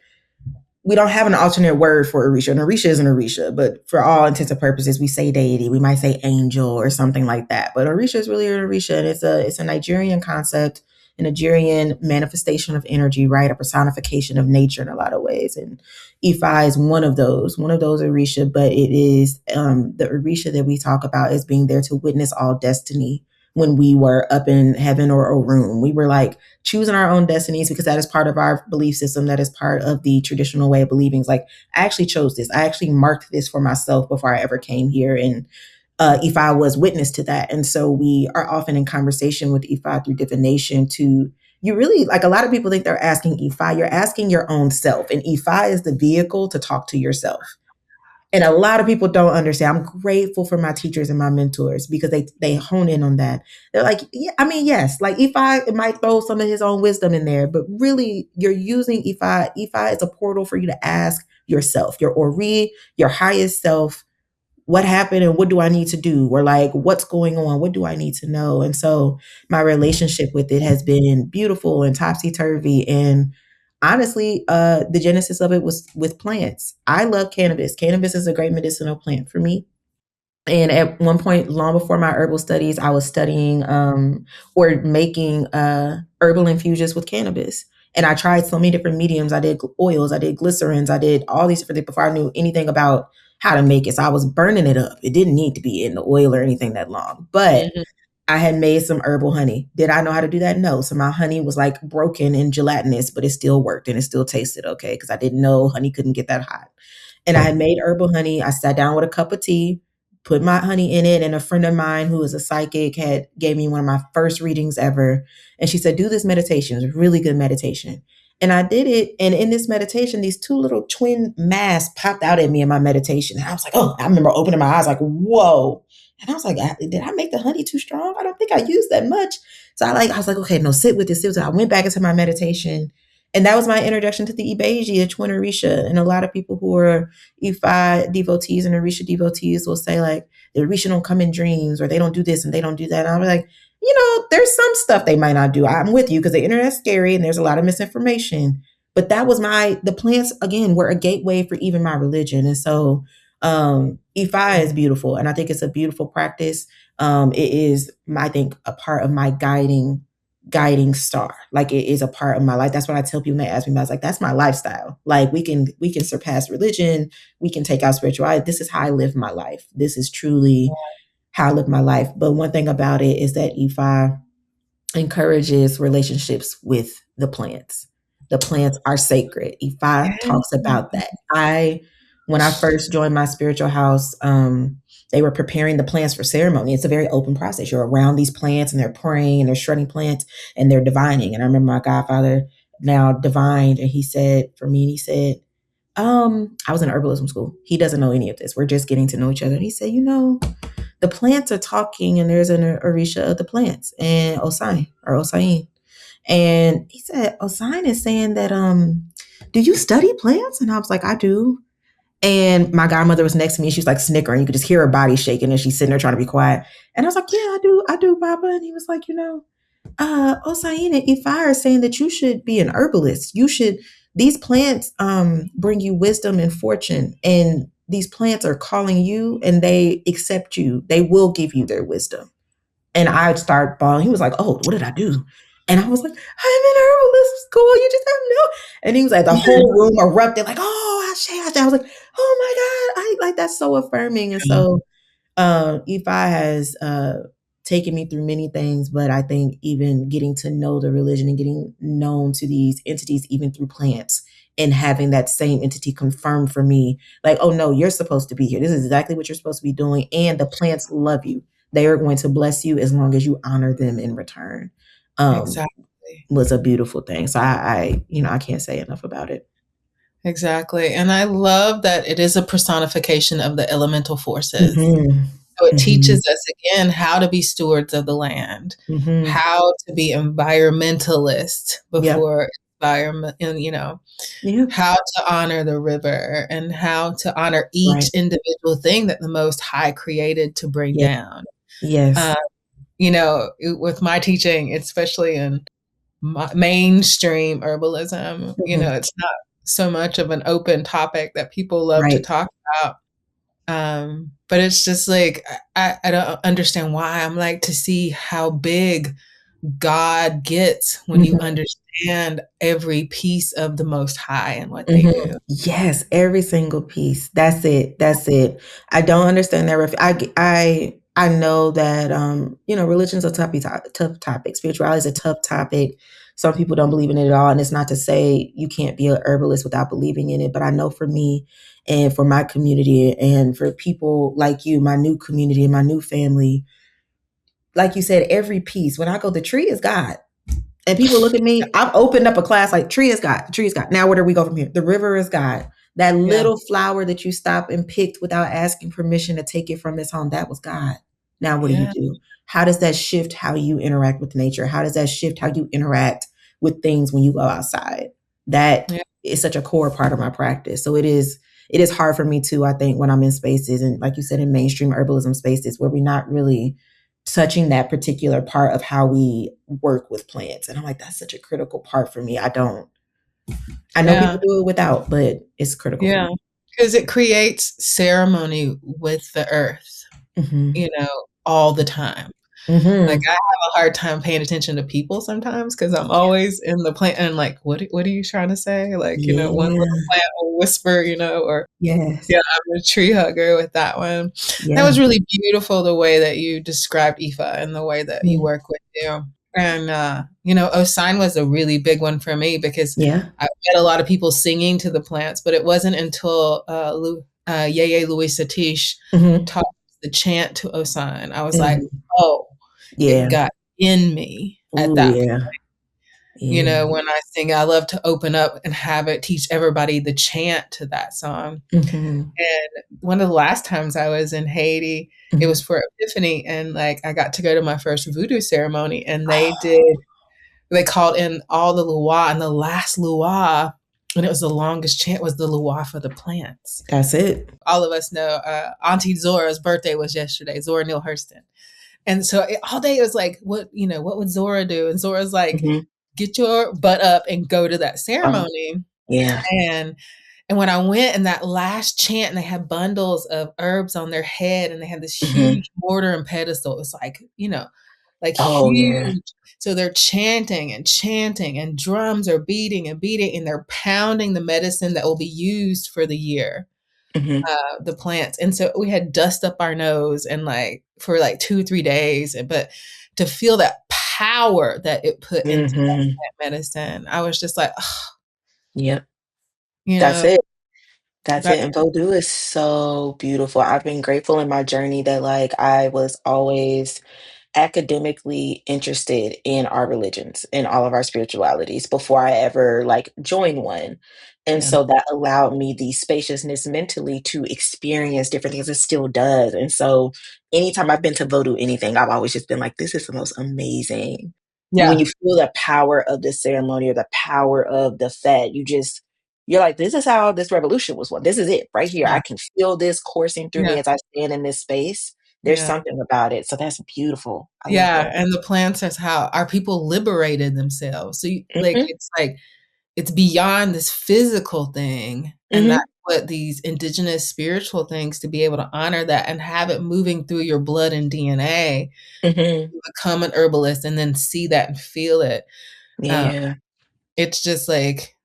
we don't have an alternate word for Orisha. An Orisha is an Orisha, but for all intents and purposes, we say deity. We might say angel or something like that. But Orisha is really an Orisha, and it's a Nigerian concept, a Nigerian manifestation of energy, right? A personification of nature in a lot of ways. And Ifa is one of those Orisha, but it is the Orisha that we talk about as being there to witness all destiny. When we were up in heaven or a room, we were like choosing our own destinies, because that is part of our belief system. That is part of the traditional way of believing. It's like, I actually chose this. I actually marked this for myself before I ever came here. And Ifa was witness to that. And so we are often in conversation with Ifa through divination to, you really, like, a lot of people think they're asking Ifa. You're asking your own self. And Ifa is the vehicle to talk to yourself. And a lot of people don't understand. I'm grateful for my teachers and my mentors, because they hone in on that. They're like, yeah, I mean, yes, like Ifa might throw some of his own wisdom in there, but really you're using Ifa. Ifa is a portal for you to ask yourself, your Ori, your highest self, what happened and what do I need to do? Or like, what's going on? What do I need to know? And so my relationship with it has been beautiful and topsy-turvy. And honestly, the genesis of it was with plants. I love cannabis. Cannabis is a great medicinal plant for me. And at one point, long before my herbal studies, I was studying or making herbal infusions with cannabis. And I tried so many different mediums. I did oils, I did glycerins, I did all these different things before I knew anything about how to make it. So I was burning it up. It didn't need to be in the oil or anything that long. But I had made some herbal honey. Did I know how to do that? No. So my honey was like broken and gelatinous, but it still worked and it still tasted okay, because I didn't know honey couldn't get that hot. And I had made herbal honey. I sat down with a cup of tea, put my honey in it, and a friend of mine who is a psychic had gave me one of my first readings ever. And she said, do this meditation. It was a really good meditation. And I did it. And in this meditation, these two little twin masks popped out at me in my meditation. And I was like, oh, I remember opening my eyes like, whoa. And I was like, did I make the honey too strong? I don't think I used that much. So I was like, okay, no, sit with this. I went back into my meditation. And that was my introduction to the Ibeji, the twin Orisha. And a lot of people who are Ifa devotees and Orisha devotees will say like, the Orisha don't come in dreams, or they don't do this and they don't do that. And I was like, there's some stuff they might not do. I'm with you, because the internet's scary and there's a lot of misinformation. But that was the plants, again, were a gateway for even my religion. And so Ifa is beautiful. And I think it's a beautiful practice. It is, I think, a part of my guiding star. Like, it is a part of my life. That's what I tell people when they ask me about. I was like, that's my lifestyle. Like, we can surpass religion. We can take out spirituality. This is how I live my life. This is truly how I live my life. But one thing about it is that Ifa encourages relationships with the plants. The plants are sacred. Ifa talks about that. When I first joined my spiritual house, they were preparing the plants for ceremony. It's a very open process. You're around these plants and they're praying and they're shredding plants and they're divining. And I remember my godfather now divined, and he said, I was in herbalism school. He doesn't know any of this. We're just getting to know each other. And he said, the plants are talking, and there's an Orisha of the plants, and Osain. And he said, Osain is saying that, do you study plants? And I was like, I do. And my godmother was next to me. She was like snickering. You could just hear her body shaking, and she's sitting there trying to be quiet. And I was like, yeah, I do, Baba. And he was like, Osain and Ifa are saying that you should be an herbalist. These plants bring you wisdom and fortune, and these plants are calling you, and they accept you. They will give you their wisdom. And I'd start bawling. He was like, oh, what did I do? And I was like, I'm in herbalist school. You just have no. And he was like, the whole room erupted like, oh, I was like, oh my God. That's so affirming. And so Ifa has taken me through many things, but I think even getting to know the religion and getting known to these entities, even through plants, and having that same entity confirm for me, like, oh no, you're supposed to be here. This is exactly what you're supposed to be doing. And the plants love you. They are going to bless you as long as you honor them in return. Exactly. Was a beautiful thing. So I can't say enough about it. Exactly. And I love that it is a personification of the elemental forces. Mm-hmm. So it Mm-hmm. teaches us again how to be stewards of the land, Mm-hmm. how to be environmentalist Yep. before environment, and Yep. how to honor the river and how to honor each Right. individual thing that the Most High created to bring Yeah. down. Yes. With my teaching, especially in mainstream herbalism, Mm-hmm. it's not so much of an open topic that people love to Right. talk about. But it's just like, I don't understand why. I'm like, to see how big God gets when you Mm-hmm. understand every piece of the Most High and what they Mm-hmm. do. Yes, every single piece. That's it. That's it. I don't understand that. I know that religion's a tough topic. Spirituality is a tough topic. Some people don't believe in it at all, and it's not to say you can't be a herbalist without believing in it. But I know for me, and for my community, and for people like you, my new community and my new family, like you said, every piece. When I go, the tree is God. And people look at me, I've opened up a class like tree is God, tree is God. Now where do we go from here? The river is God. That Yeah. little flower that you stopped and picked without asking permission to take it from its home, that was God. Now what Yeah. do? How does that shift how you interact with nature? How does that shift how you interact with things when you go outside? That Yeah. is such a core part of my practice. So it is hard for me too, I think, when I'm in spaces and like you said, in mainstream herbalism spaces where we're not really touching that particular part of how we work with plants. And I'm like, that's such a critical part for me. I know people Yeah. do it without, but it's critical for Yeah. me. Because it creates ceremony with the earth, Mm-hmm. all the time. Like, Mm-hmm. I have a hard time paying attention to people sometimes because I'm always in the plant and like, what are you trying to say? Like, one Yeah. little plant will whisper, or Yes. yeah, I'm a tree hugger with that one. That Yeah. was really beautiful, the way that you described Ifa and the way that you Mm. work with you. And, Osign was a really big one for me because Yeah. I met a lot of people singing to the plants, but it wasn't until Yeye Louis Satish Mm-hmm. taught the chant to Osign. I was like, Mm-hmm. oh, it Yeah. got in me at Ooh, that. yeah. Yeah. When I sing, I love to open up and have it teach everybody the chant to that song. Mm-hmm. And one of the last times I was in Haiti, it Mm-hmm. was for Epiphany, and like I got to go to my first voodoo ceremony, and they called in all the luau, and the last luau, and it was the longest chant, was the luau for the plants. That's it. All of us know Auntie Zora's birthday was yesterday, Zora Neale Hurston. And so all day it was like, what would Zora do? And Zora's like, Mm-hmm. get your butt up and go to that Oh, ceremony. yeah. And when I went in that last chant, and they had bundles of herbs on their head, and they had this Mm-hmm. huge mortar and pedestal. It was like, like Oh, yeah. huge. So they're chanting and chanting, and drums are beating and beating, and they're pounding the medicine that will be used for the year, Mm-hmm. the plants. And so we had dust up our nose and like for like 2-3 days, but to feel that power that it put into that Mm-hmm. plant medicine, I was just like, Yep. you That's know, it. That's it. that's And Vodou is so beautiful. I've been grateful in my journey that like I was always academically interested in our religions and all of our spiritualities before I ever like joined one. And yeah, so that allowed me the spaciousness mentally to experience different things. It still does. And so anytime I've been to Vodou anything, I've always just been like, this is the most amazing. When yeah, you feel the power of the ceremony or the power of the fete, you're like, this is how this revolution was won. This is it right here. yeah, I can feel this coursing through yeah, me as I stand in this space. There's yeah. something about it. So that's beautiful. I love Yeah, that. and the plants is how our people liberated themselves. So Mhm, like it's beyond this physical thing, and that's mhm, what these indigenous spiritual things, to be able to honor that and have it moving through your blood and DNA, mhm. become an herbalist and then see that and feel it. Um, Yeah. it's just like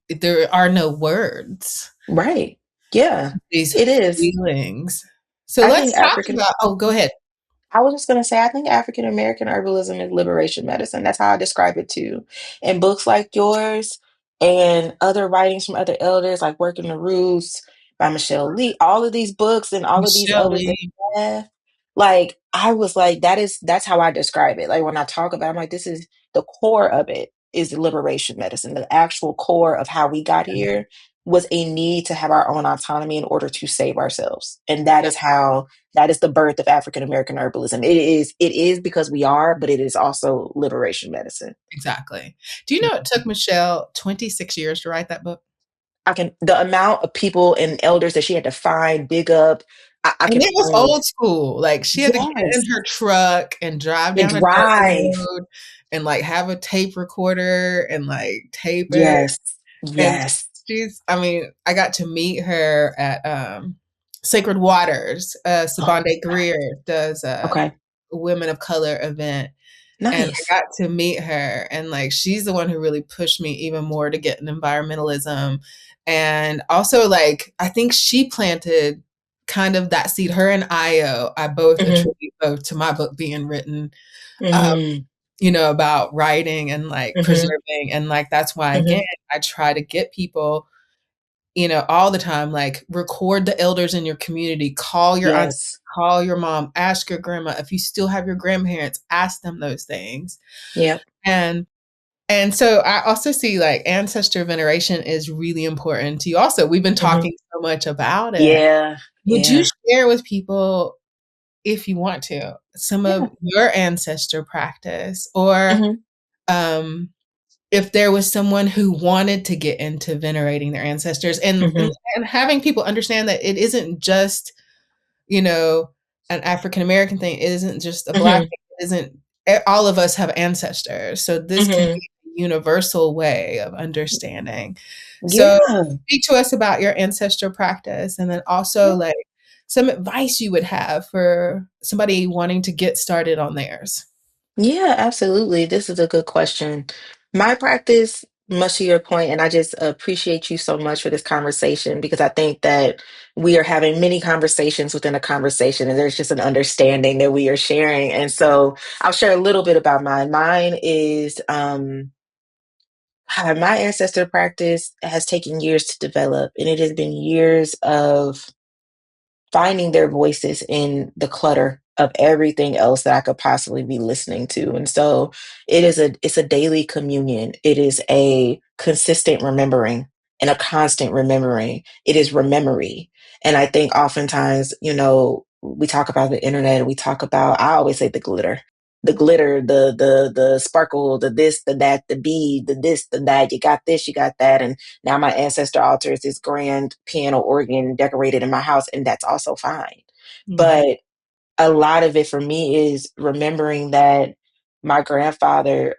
there are no words, Right. Yeah. these It is. feelings. So I let's think talk African about, oh, go ahead. I was just gonna say, I think African American herbalism is liberation medicine. That's how I describe it too. And books like yours and other writings from other elders, like Working the Roots by Michelle Lee, all of these books and all of these Michelle elders that Lee. have, like, I was like, that's how I describe it. Like when I talk about it, I'm like, this is the core of it. is liberation medicine. The actual core of how we got here was a need to have our own autonomy in order to save ourselves. And that is the birth of African American herbalism. It is because we are, but it is also liberation medicine. Exactly. Do you know it took Michelle 26 years to write that book? The amount of people and elders that she had to find, dig up, I And can it was only, old school. Like she had to get in yes, her truck and drive and down a dirt drive. road and like have a tape recorder and like tape it. Yes, And yes. I got to meet her at Sacred Waters. Sabande Greer does a Okay, Women of Color event. And nice. I got to meet her, and like she's the one who really pushed me even more to get an environmentalism. And also, like, I think she planted kind of that seed. Her and I both Mm-hmm. attribute both to my book being written, Mm-hmm. about writing and like Mm-hmm. preserving. And like, that's why, Mm-hmm. again, I try to get people, all the time, like record the elders in your community, call your aunt, Yes. call your mom, ask your grandma. If you still have your grandparents, ask them those things. Yep. And so I also see like ancestor veneration is really important to you. Also, we've been Mm-hmm. talking so much about it. Yeah. Would you Yeah. share with people, if you want to, some Yeah. of your ancestor practice, or Mm-hmm. um, if there was someone who wanted to get into venerating their ancestors, and, Mm-hmm. and and having people understand that it isn't just, an African American thing. It isn't just a Black Mm-hmm. thing. It isn't, all of us have ancestors. So this can Mm-hmm. be a universal way of understanding. So Yeah. speak to us about your ancestor practice, and then also like some advice you would have for somebody wanting to get started on theirs. Yeah, absolutely. This is a good question. My practice, much to your point, and I just appreciate you so much for this conversation because I think that we are having many conversations within a conversation, and there's just an understanding that we are sharing. And so I'll share a little bit about mine. Mine is my ancestor practice has taken years to develop, and it has been years of finding their voices in the clutter of everything else that I could possibly be listening to. And so it's a daily communion. It is a consistent remembering and a constant remembering. It is rememory. And I think oftentimes, we talk about the internet, we talk about, I always say the glitter, the sparkle, the this, the that, the bead, the this, the that, you got this, you got that. And now my ancestor altar is this grand piano organ decorated in my house, and that's also fine. Yeah. But a lot of it for me is remembering that my grandfather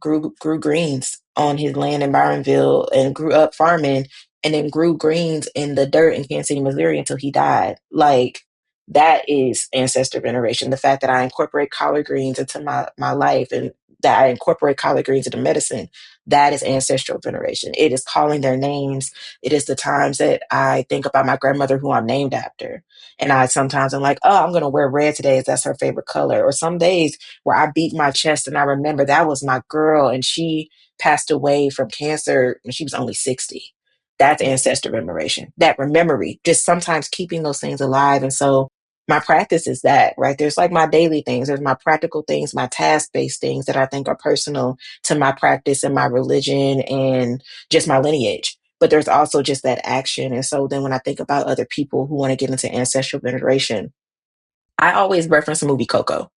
grew greens on his land in Byronville and grew up farming, and then grew greens in the dirt in Kansas City, Missouri until he died. Like, that is ancestor veneration. The fact that I incorporate collard greens into my life, and that I incorporate collard greens into medicine, that is ancestral veneration. It is calling their names. It is the times that I think about my grandmother who I'm named after. And I'm like, oh, I'm going to wear red today, as that's her favorite color. Or some days where I beat my chest and I remember that was my girl and she passed away from cancer when she was only 60. That's ancestor veneration. That memory, just sometimes keeping those things alive. And so my practice is that, right? There's like my daily things, there's my practical things, my task-based things that I think are personal to my practice and my religion and just my lineage. But there's also just that action. And so then when I think about other people who want to get into ancestral veneration, I always reference the movie Coco.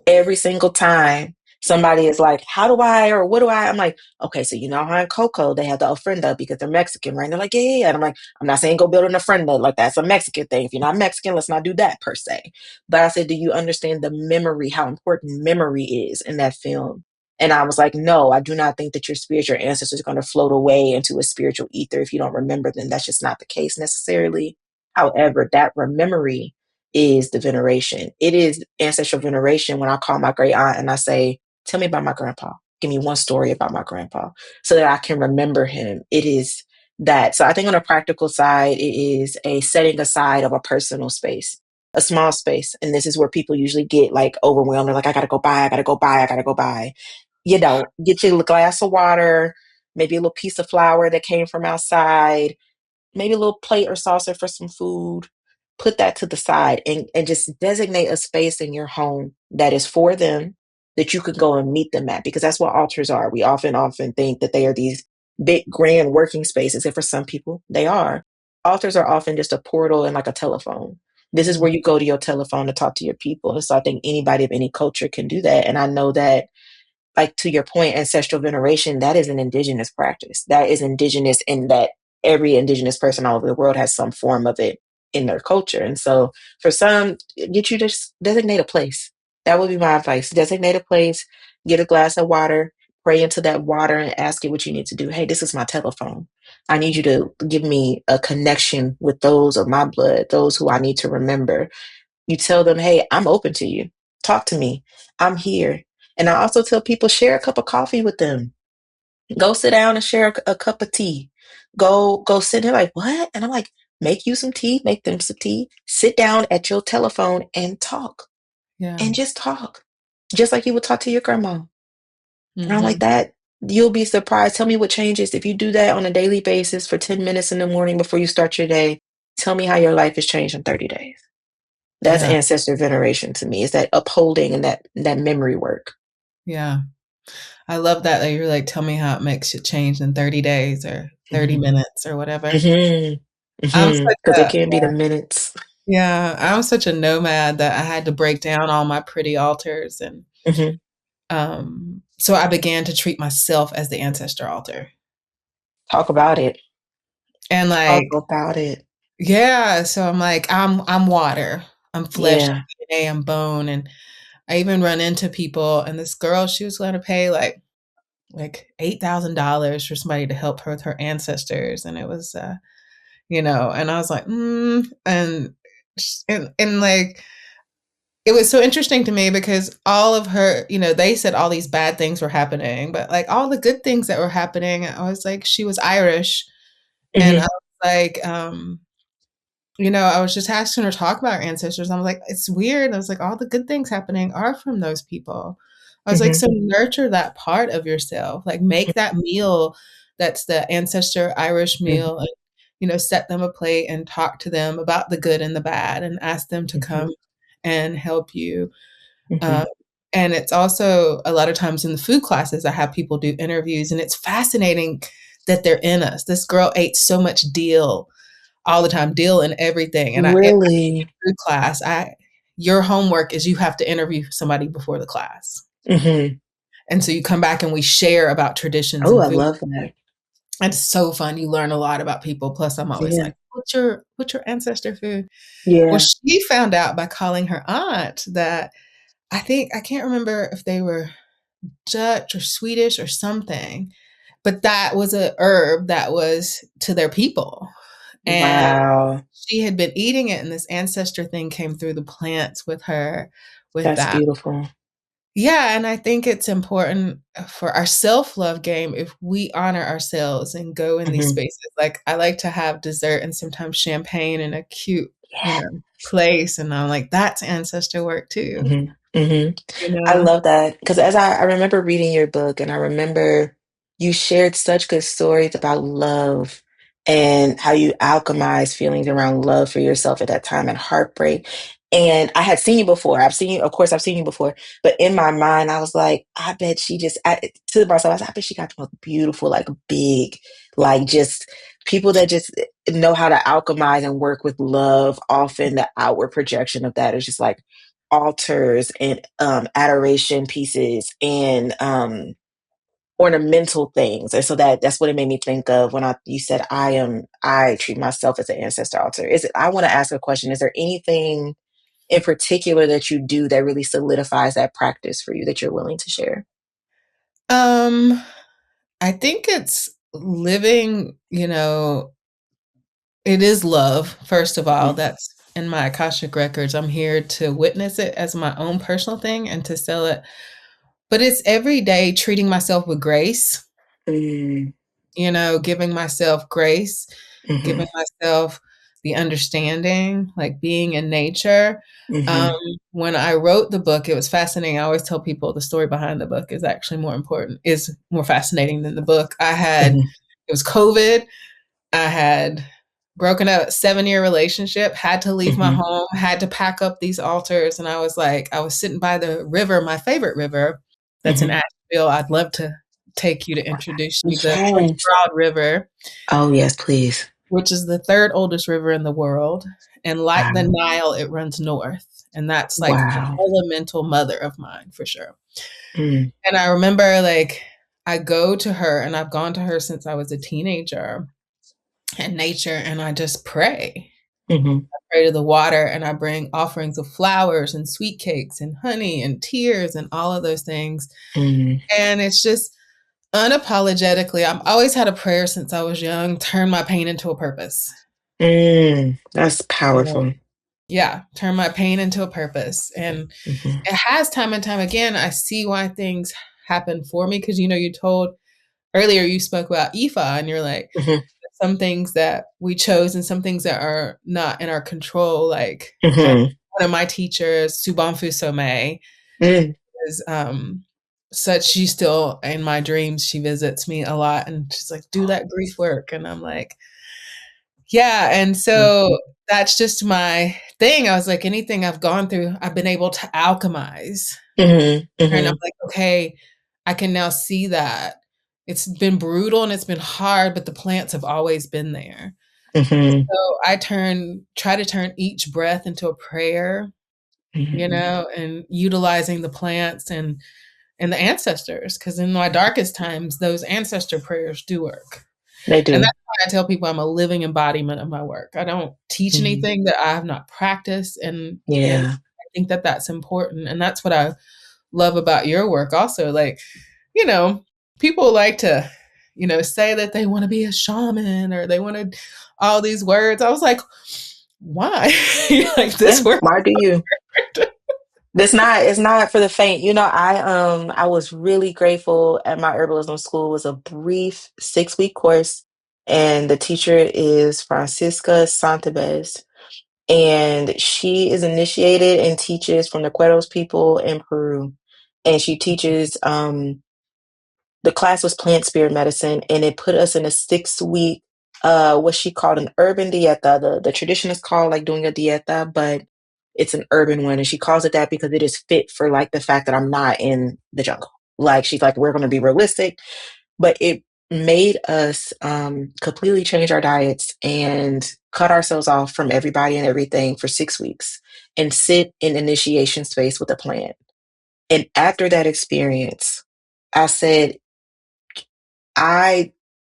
Every single time somebody is like, how do I, or what do I? I'm like, okay, so you know how in Coco they have the ofrenda because they're Mexican, right? And they're like, yeah. And I'm like, I'm not saying go build an ofrenda. Like, that's a Mexican thing. If you're not Mexican, let's not do that per se. But I said, do you understand the memory, how important memory is in that film? And I was like, no, I do not think that your spiritual ancestors are going to float away into a spiritual ether if you don't remember them. That's just not the case necessarily. However, that memory is the veneration. It is ancestral veneration when I call my great aunt and I say, tell me about my grandpa. Give me one story about my grandpa so that I can remember him. It is that. So I think on a practical side, it is a setting aside of a personal space, a small space. And this is where people usually get like overwhelmed. They're like, I got to go buy, I got to go buy, I got to go buy. You don't get you a glass of water, maybe a little piece of flour that came from outside, maybe a little plate or saucer for some food. Put that to the side and just designate a space in your home that is for them, that you could go and meet them at, because that's what altars are. We often think that they are these big, grand working spaces. And for some people, they are. Altars are often just a portal and like a telephone. This is where you go to your telephone to talk to your people. And so I think anybody of any culture can do that. And I know that, like, to your point, ancestral veneration, that is an indigenous practice. That is indigenous in that every indigenous person all over the world has some form of it in their culture. And so for some, get you to designate a place. That would be my advice. Designate a place, get a glass of water, pray into that water and ask it what you need to do. Hey, this is my telephone. I need you to give me a connection with those of my blood, those who I need to remember. You tell them, hey, I'm open to you. Talk to me. I'm here. And I also tell people, share a cup of coffee with them. Go sit down and share a cup of tea. Go sit there like, what? And I'm like, make you some tea, make them some tea. Sit down at your telephone and talk. Yeah. And just talk. Just like you would talk to your grandma. And I'm like Mhm. that. You'll be surprised. Tell me what changes if you do that on a daily basis for 10 minutes in the morning before you start your day. Tell me how your life has changed in 30 days. That's Yeah. ancestor veneration to me. It's that upholding and that memory work. Yeah. I love that you're like, tell me how it makes you change in 30 days or 30 Mhm. minutes or whatever. Mhm. I'm Mhm. such 'Cause it a can be the minutes. I'm such a nomad that I had to break down all my pretty altars, and Mhm. so I began to treat myself as the ancestor altar. Talk about it. And Talk like, about it. yeah, so I'm like, I'm water, I'm flesh, Yeah. DNA, I'm bone. And I even run into people, and this girl, she was going to pay like $8,000 for somebody to help her with her ancestors. And it was, and I was like, and like, it was so interesting to me because all of her, they said all these bad things were happening, but like all the good things that were happening, I was like, she was Irish. And I Mhm. was like, I was just asking her to talk about her ancestors. I was like, it's weird. I was like, all the good things happening are from those people. I was like, Mhm. so nurture that part of yourself. Like make that meal that's the ancestor Irish Mhm. meal, and, set them a plate and talk to them about the good and the bad and ask them to Mhm. come and help you. Uh, Mhm. and it's also a lot of times in the food classes, I have people do interviews, and it's fascinating that they're in us. This girl ate so much dill all the time, dill and everything. And I Really? food class, your homework is you have to interview somebody before the class. Mhm. And so you come back and we share about traditions Oh, and I food. love that. And it's so fun. You learn a lot about people. Plus, I'm always Yeah. like, what's your ancestor food? Well, Yeah. she found out by calling her aunt that I can't remember if they were Dutch or Swedish or something, but that was a herb that was to their people. And Wow. she had been eating it, and this ancestor thing came through the plants with her with That's that. beautiful. Yeah, and I think it's important for our self-love game if we honor ourselves and go in these Mhm. spaces. Like, I like to have dessert and sometimes champagne in a cute, Yeah. place, and I'm like, "That's ancestor work too." Mhm. Mhm. You I know? love that because as I remember reading your book, and I remember you shared such good stories about love and how you alchemized feelings around love for yourself at that time and heartbreak. And I had seen you before. I've seen you, of course, I've seen you before. But in my mind, I was like, I bet she just, to myself, I said, I bet she got the most beautiful, like big, like just people that just know how to alchemize and work with love. Often the outward projection of that is just like altars and adoration pieces and ornamental things. And so that's what it made me think of when you said I treat myself as an ancestor altar. I want to ask a question. Is there anything in particular that you do that really solidifies that practice for you that you're willing to share? Um, I think it's living, it is love, first of all. Mhm. That's in my Akashic records. I'm here to witness it as my own personal thing and to sell it. But it's every day treating myself with grace, Mm, giving myself grace, mhm, giving myself the understanding, like being in nature. Um, mhm, when I wrote the book, it was fascinating. I always tell people the story behind the book is actually is more fascinating than the book. mhm, It was COVID. I had broken up a 7-year relationship, had to leave my mhm, home, had to pack up these altars. And I was sitting by the river, my favorite river. that's in Asheville. I'd love to take you to introduce you to the Yes. Broad River. Oh, yes, please. Which is the third oldest river in the world. And like the Nile, it runs north. And that's like the elemental mother of mine, for sure. And I remember, like, I go to her, and I've gone to her since I was a teenager, in nature, and I just pray. I pray to the water, and I bring offerings of flowers and sweet cakes and honey and tears and all of those things. And it's just unapologetically, I've always had a prayer since I was young: turn my pain into a purpose. That's powerful. Yeah, turn my pain into a purpose. And it has time and time again. I see why things happen for me, because, you told earlier, you spoke about Ifá, and you're like, some things that we chose and some things that are not in our control. Like one of my teachers, Subonfu Somé, is she's still in my dreams. She visits me a lot, and she's like, do that grief work. And I'm like, yeah. And so that's just my thing. I was like, anything I've gone through, I've been able to alchemize. And I'm like, okay, I can now see that it's been brutal and it's been hard, but the plants have always been there. So I try to turn each breath into a prayer, and utilizing the plants and the ancestors, because in my darkest times, those ancestor prayers do work. They do. And that's why I tell people I'm a living embodiment of my work. I don't teach anything that I have not practiced. And I think that that's important. And that's what I love about your work also. Like, people like to, say that they want to be a shaman, or they want to all these words. I was like, why? Like, this work. Why do you? It's not for the faint. I was really grateful at my herbalism school. It was a brief 6-week course, and the teacher is Francisca Santabez, and she is initiated and teaches from the Queros people in Peru, and she teaches. The class was plant spirit medicine, and it put us in a 6-week, what she called an urban dieta. The traditionalists call like doing a dieta, but it's an urban one, and she calls it that because it is fit for like the fact that I'm not in the jungle. Like, she's like, we're going to be realistic, but it made us completely change our diets and cut ourselves off from everybody and everything for 6 weeks and sit in initiation space with a plant. And after that experience, I said,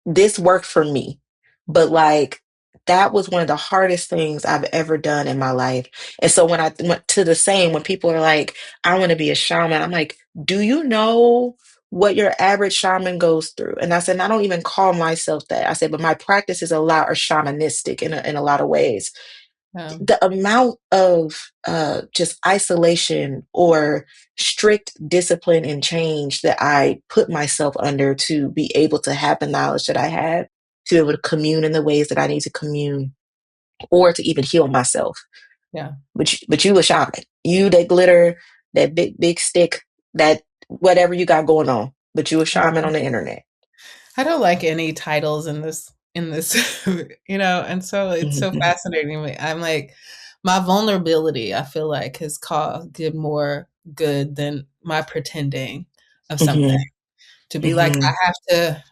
this worked for me, but like, that was one of the hardest things I've ever done in my life. And so when I went to when people are like, I want to be a shaman, I'm like, do you know what your average shaman goes through? And I said, and I don't even call myself that. I said, but my practices are shamanistic in a lot of ways. The amount of just isolation or strict discipline and change that I put myself under to be able to have the knowledge that I have, to be able to commune in the ways that I need to commune, or to even heal myself. Yeah. But you a shaman. You that glitter, that big stick, that whatever you got going on. But you a shaman on the internet. I don't like any titles in this, and so it's so fascinating to me. I'm like, my vulnerability, I feel like, has did more good than my pretending of something. To be like, I have to,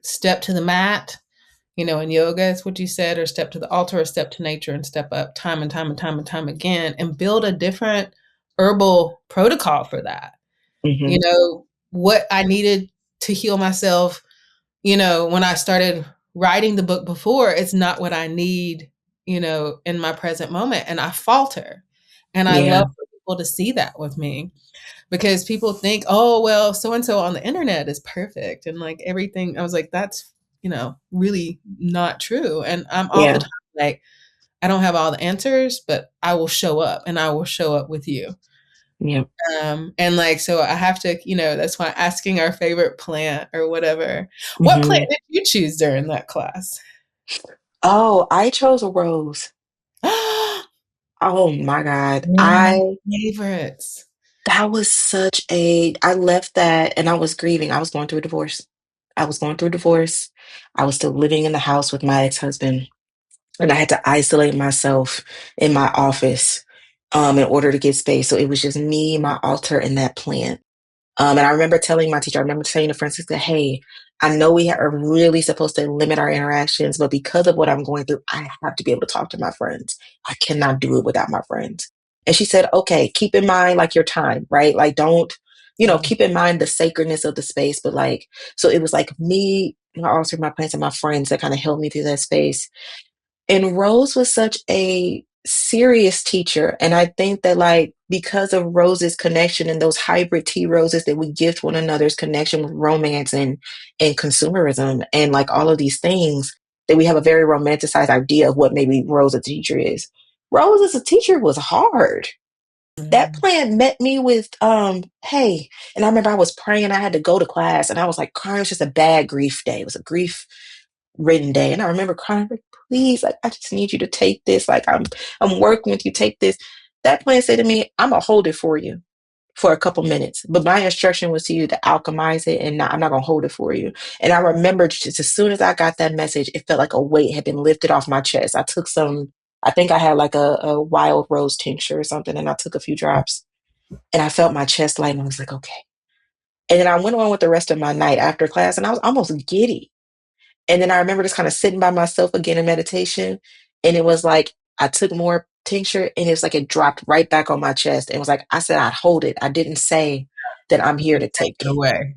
step to the mat, in yoga is what you said, or step to the altar, or step to nature and step up time and time and time and time again, and build a different herbal protocol for that. What I needed to heal myself, when I started writing the book before, it's not what I need, in my present moment. And I falter. And I love for people to see that with me, because people think, oh, well, so-and-so on the internet is perfect. And like everything, I was like, that's, really not true. And I'm all the time like, I don't have all the answers, but I will show up, and I will show up with you. Yeah. And like, so I have to, that's why asking our favorite plant or whatever. What plant did you choose during that class? Oh, I chose a rose. Oh my God. Favorites. That was I left that, and I was grieving. I was going through a divorce. I was still living in the house with my ex-husband, and I had to isolate myself in my office in order to get space. So it was just me, my altar, and that plant. And I remember telling my teacher, I remember saying to Francisca, hey, I know we are really supposed to limit our interactions, but because of what I'm going through, I have to be able to talk to my friends. I cannot do it without my friends. And she said, okay, keep in mind like your time, right? Like don't, keep in mind the sacredness of the space. But like, so it was like me, also my plants and my friends that kind of held me through that space. And Rose was such a serious teacher. And I think that like because of Rose's connection and those hybrid tea roses that we gift one another's connection with romance and consumerism and like all of these things, that we have a very romanticized idea of what maybe Rose as a teacher is. Rose as a teacher was hard. That plant met me with hey, and I remember I was praying, I had to go to class and I was like crying. It was just a bad grief day. It was a grief ridden day. And I remember crying, like, please, like, I just need you to take this. Like, I'm working with you, take this. That plant said to me, I'm gonna hold it for you for a couple minutes. But my instruction was to you to alchemize it and I'm not gonna hold it for you. And I remember just as soon as I got that message, it felt like a weight had been lifted off my chest. I took I think I had like a wild rose tincture or something, and I took a few drops and I felt my chest lighten. I was like, okay. And then I went on with the rest of my night after class and I was almost giddy. And then I remember just kind of sitting by myself again in meditation. And it was like, I took more tincture and it was like it dropped right back on my chest. And it was like, I said, I'd hold it. I didn't say that I'm here to Take take it it. away.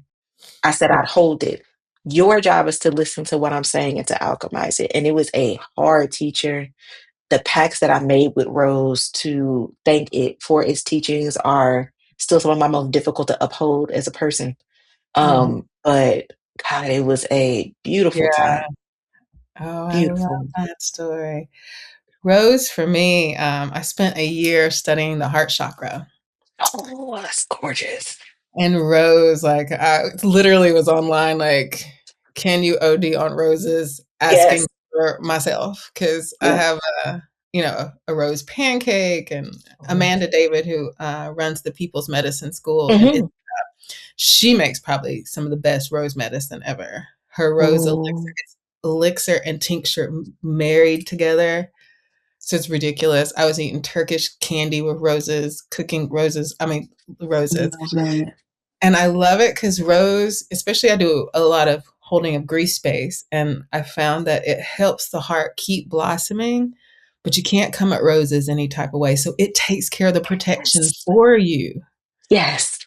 I said, I'd hold it. Your job is to listen to what I'm saying and to alchemize it. And it was a hard teacher. The pacts that I made with Rose to thank it for its teachings are still some of my most difficult to uphold as a person. But God, it was a beautiful Yeah. time. Oh, I love Beautiful. that story. Rose, for me, I spent a year studying the heart chakra. Oh, that's gorgeous. And Rose, like, I literally was online, like, can you OD on roses? Yes. Asking for myself because I Yeah. have a rose pancake, and Amanda David, who runs the People's Medicine School, and Mm-hmm. she makes probably some of the best rose medicine ever. Her rose elixir, Ooh. it's elixir and tincture married together. So it's ridiculous. I was eating Turkish candy with roses, cooking roses. Love that. And I love it because rose, especially I do a lot of holding of grief space, and I found that it helps the heart keep blossoming, but you can't come at roses any type of way. So it takes care of the protection Yes. for you. Yes.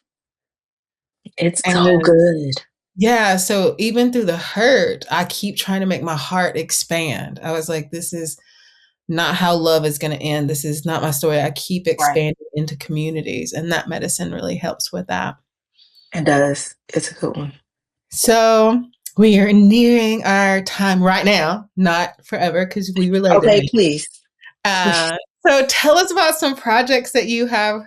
It's so And good. yeah, so even through the hurt, I keep trying to make my heart expand. I was like, this is not how love is going to end. This is not my story. I keep Right. expanding into communities, and that medicine really helps with that. It does. It's a good one. So we are nearing our time right now, not forever because we related, Okay, honey. please. Uh, so tell us about some projects that you have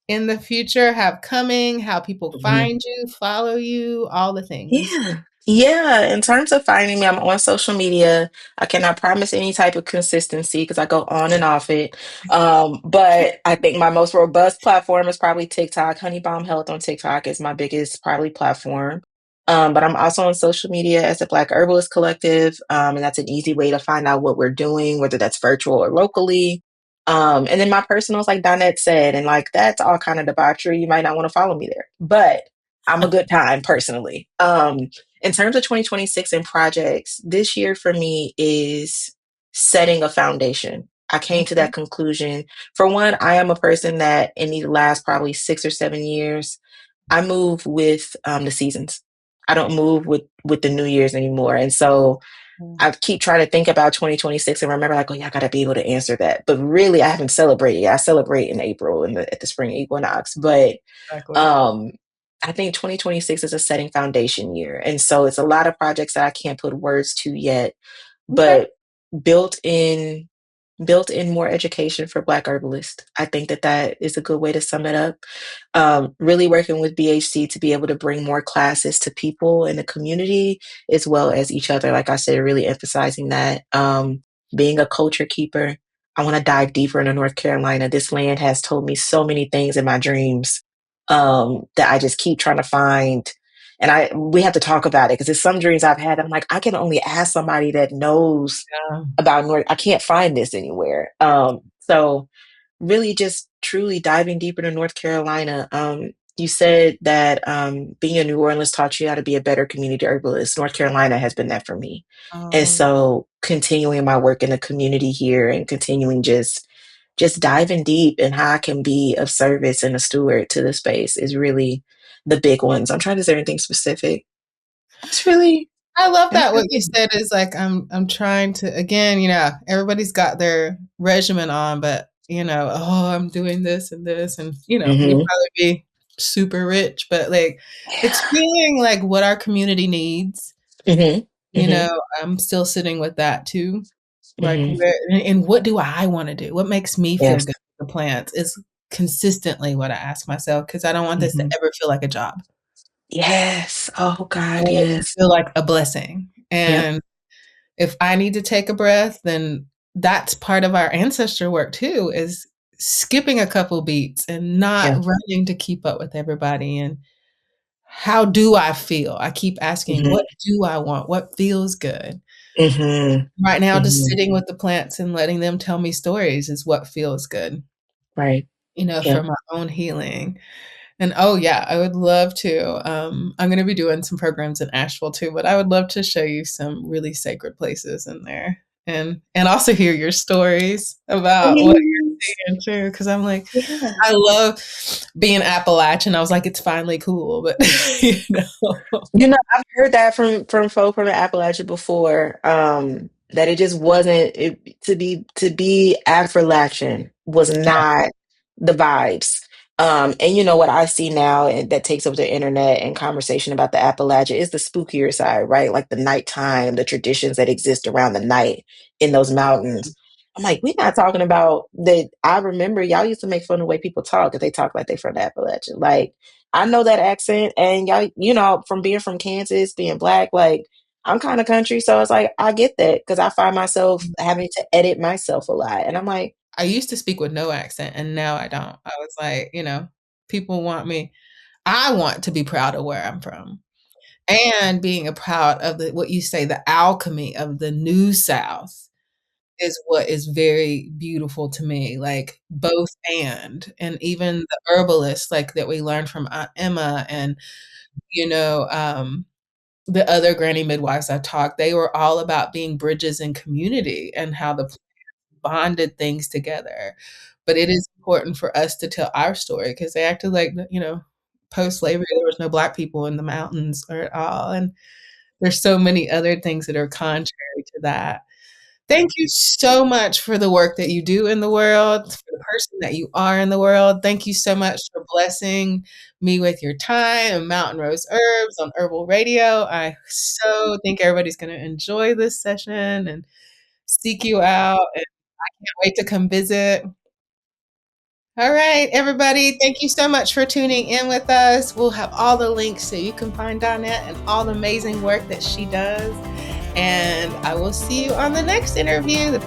in the future, have coming, how people Mhm. find you, follow you, all the things. Yeah. Yeah. In terms of finding me, I'm on social media. I cannot promise any type of consistency because I go on and off it. But I think my most robust platform is probably TikTok. Honeybalm Health on TikTok is my biggest probably platform. But I'm also on social media as a Black Herbalist Collective. And that's an easy way to find out what we're doing, whether that's virtual or locally. And then my personal is like Donette said, and like that's all kind of debauchery. You might not want to follow me there, but I'm a good time personally. In terms of 2026 and projects, this year for me is setting a foundation. I came to Okay. that conclusion. For one, I am a person that in the last probably 6 or 7 years, I move with the seasons. I don't move with the New Year's anymore. And so I keep trying to think about 2026 and remember like, oh yeah, I gotta be able to answer that. But really I haven't celebrated yet. I celebrate in April at the spring equinox. But Exactly. um, I think 2026 is a setting foundation year. And so it's a lot of projects that I can't put words to yet, Okay. but built in built in more education for Black herbalists. I think that is a good way to sum it up. Really working with BHC to be able to bring more classes to people in the community as well as each other. Like I said, really emphasizing that. Being a culture keeper, I want to dive deeper into North Carolina. This land has told me so many things in my dreams that I just keep trying to find. And we have to talk about it because there's some dreams I've had. I'm like, I can only ask somebody that knows Yeah. about North. I can't find this anywhere. So really just truly diving deeper into North Carolina. you said that being in New Orleans taught you how to be a better community herbalist. North Carolina has been that for me. And Um, so continuing my work in the community here and continuing just diving deep in how I can be of service and a steward to the space is really the big ones. I'm trying to say anything specific. That's really I love that's that what you really said is like I'm trying to, again, everybody's got their regimen on, but oh, I'm doing this and this, and you hmm probably be super rich, but like it's feeling like what our community needs. hmm You hmm know, I'm still sitting with that too. Like hmm where and what do I want to do? What makes me feel Yes. good with the plants is consistently what I ask myself, because I don't want this to hmm ever feel like a job. Yes. Oh I God, want it to yes. feel like a blessing. Yep. And if I need to take a breath, then that's part of our ancestor work too, is skipping a couple beats and not Yeah. running to keep up with everybody. And how do I feel? I keep asking, hmm what do I want? What feels good? hmm Right now, just hmm sitting with the plants and letting them tell me stories is what feels good, Right. Yeah. for my own healing. And oh yeah, I would love to. I'm going to be doing some programs in Asheville too, but I would love to show you some really sacred places in there, and also hear your stories about what Please. you're seeing too. Because I'm like, Yeah. I love being Appalachian. I was like, it's finally cool, but I've heard that from folk from the Appalachia before, that it just wasn't to be Appalachian was not the vibes. And what I see now and that takes over the internet and conversation about the Appalachia is the spookier side, right? Like the nighttime, the traditions that exist around the night in those mountains. I'm like, we're not talking about that. I remember y'all used to make fun of the way people talk if they talk like they from the Appalachia. Like I know that accent, and y'all, from being from Kansas, being black, like I'm kind of country, so it's like I get that because I find myself having to edit myself a lot, and I'm like, I used to speak with no accent, and now I don't. I was like, people want me. I want to be proud of where I'm from, and being a proud of what you say, the alchemy of the New South is what is very beautiful to me. Like both and even the herbalists like that we learned from Aunt Emma, and you know, um, the other granny midwives I talked, they were all about being bridges in community and how the bonded things together. But it is important for us to tell our story, because they acted like, post slavery, there was no black people in the mountains or at all. And there's so many other things that are contrary to that. Thank you so much for the work that you do in the world, for the person that you are in the world. Thank you so much for blessing me with your time and Mountain Rose Herbs on Herbal Radio. I so think everybody's going to enjoy this session and seek you out. And can't wait to come visit. All right, everybody, thank you so much for tuning in with us. We'll have all the links so you can find Donette and all the amazing work that she does. And I will see you on the next interview.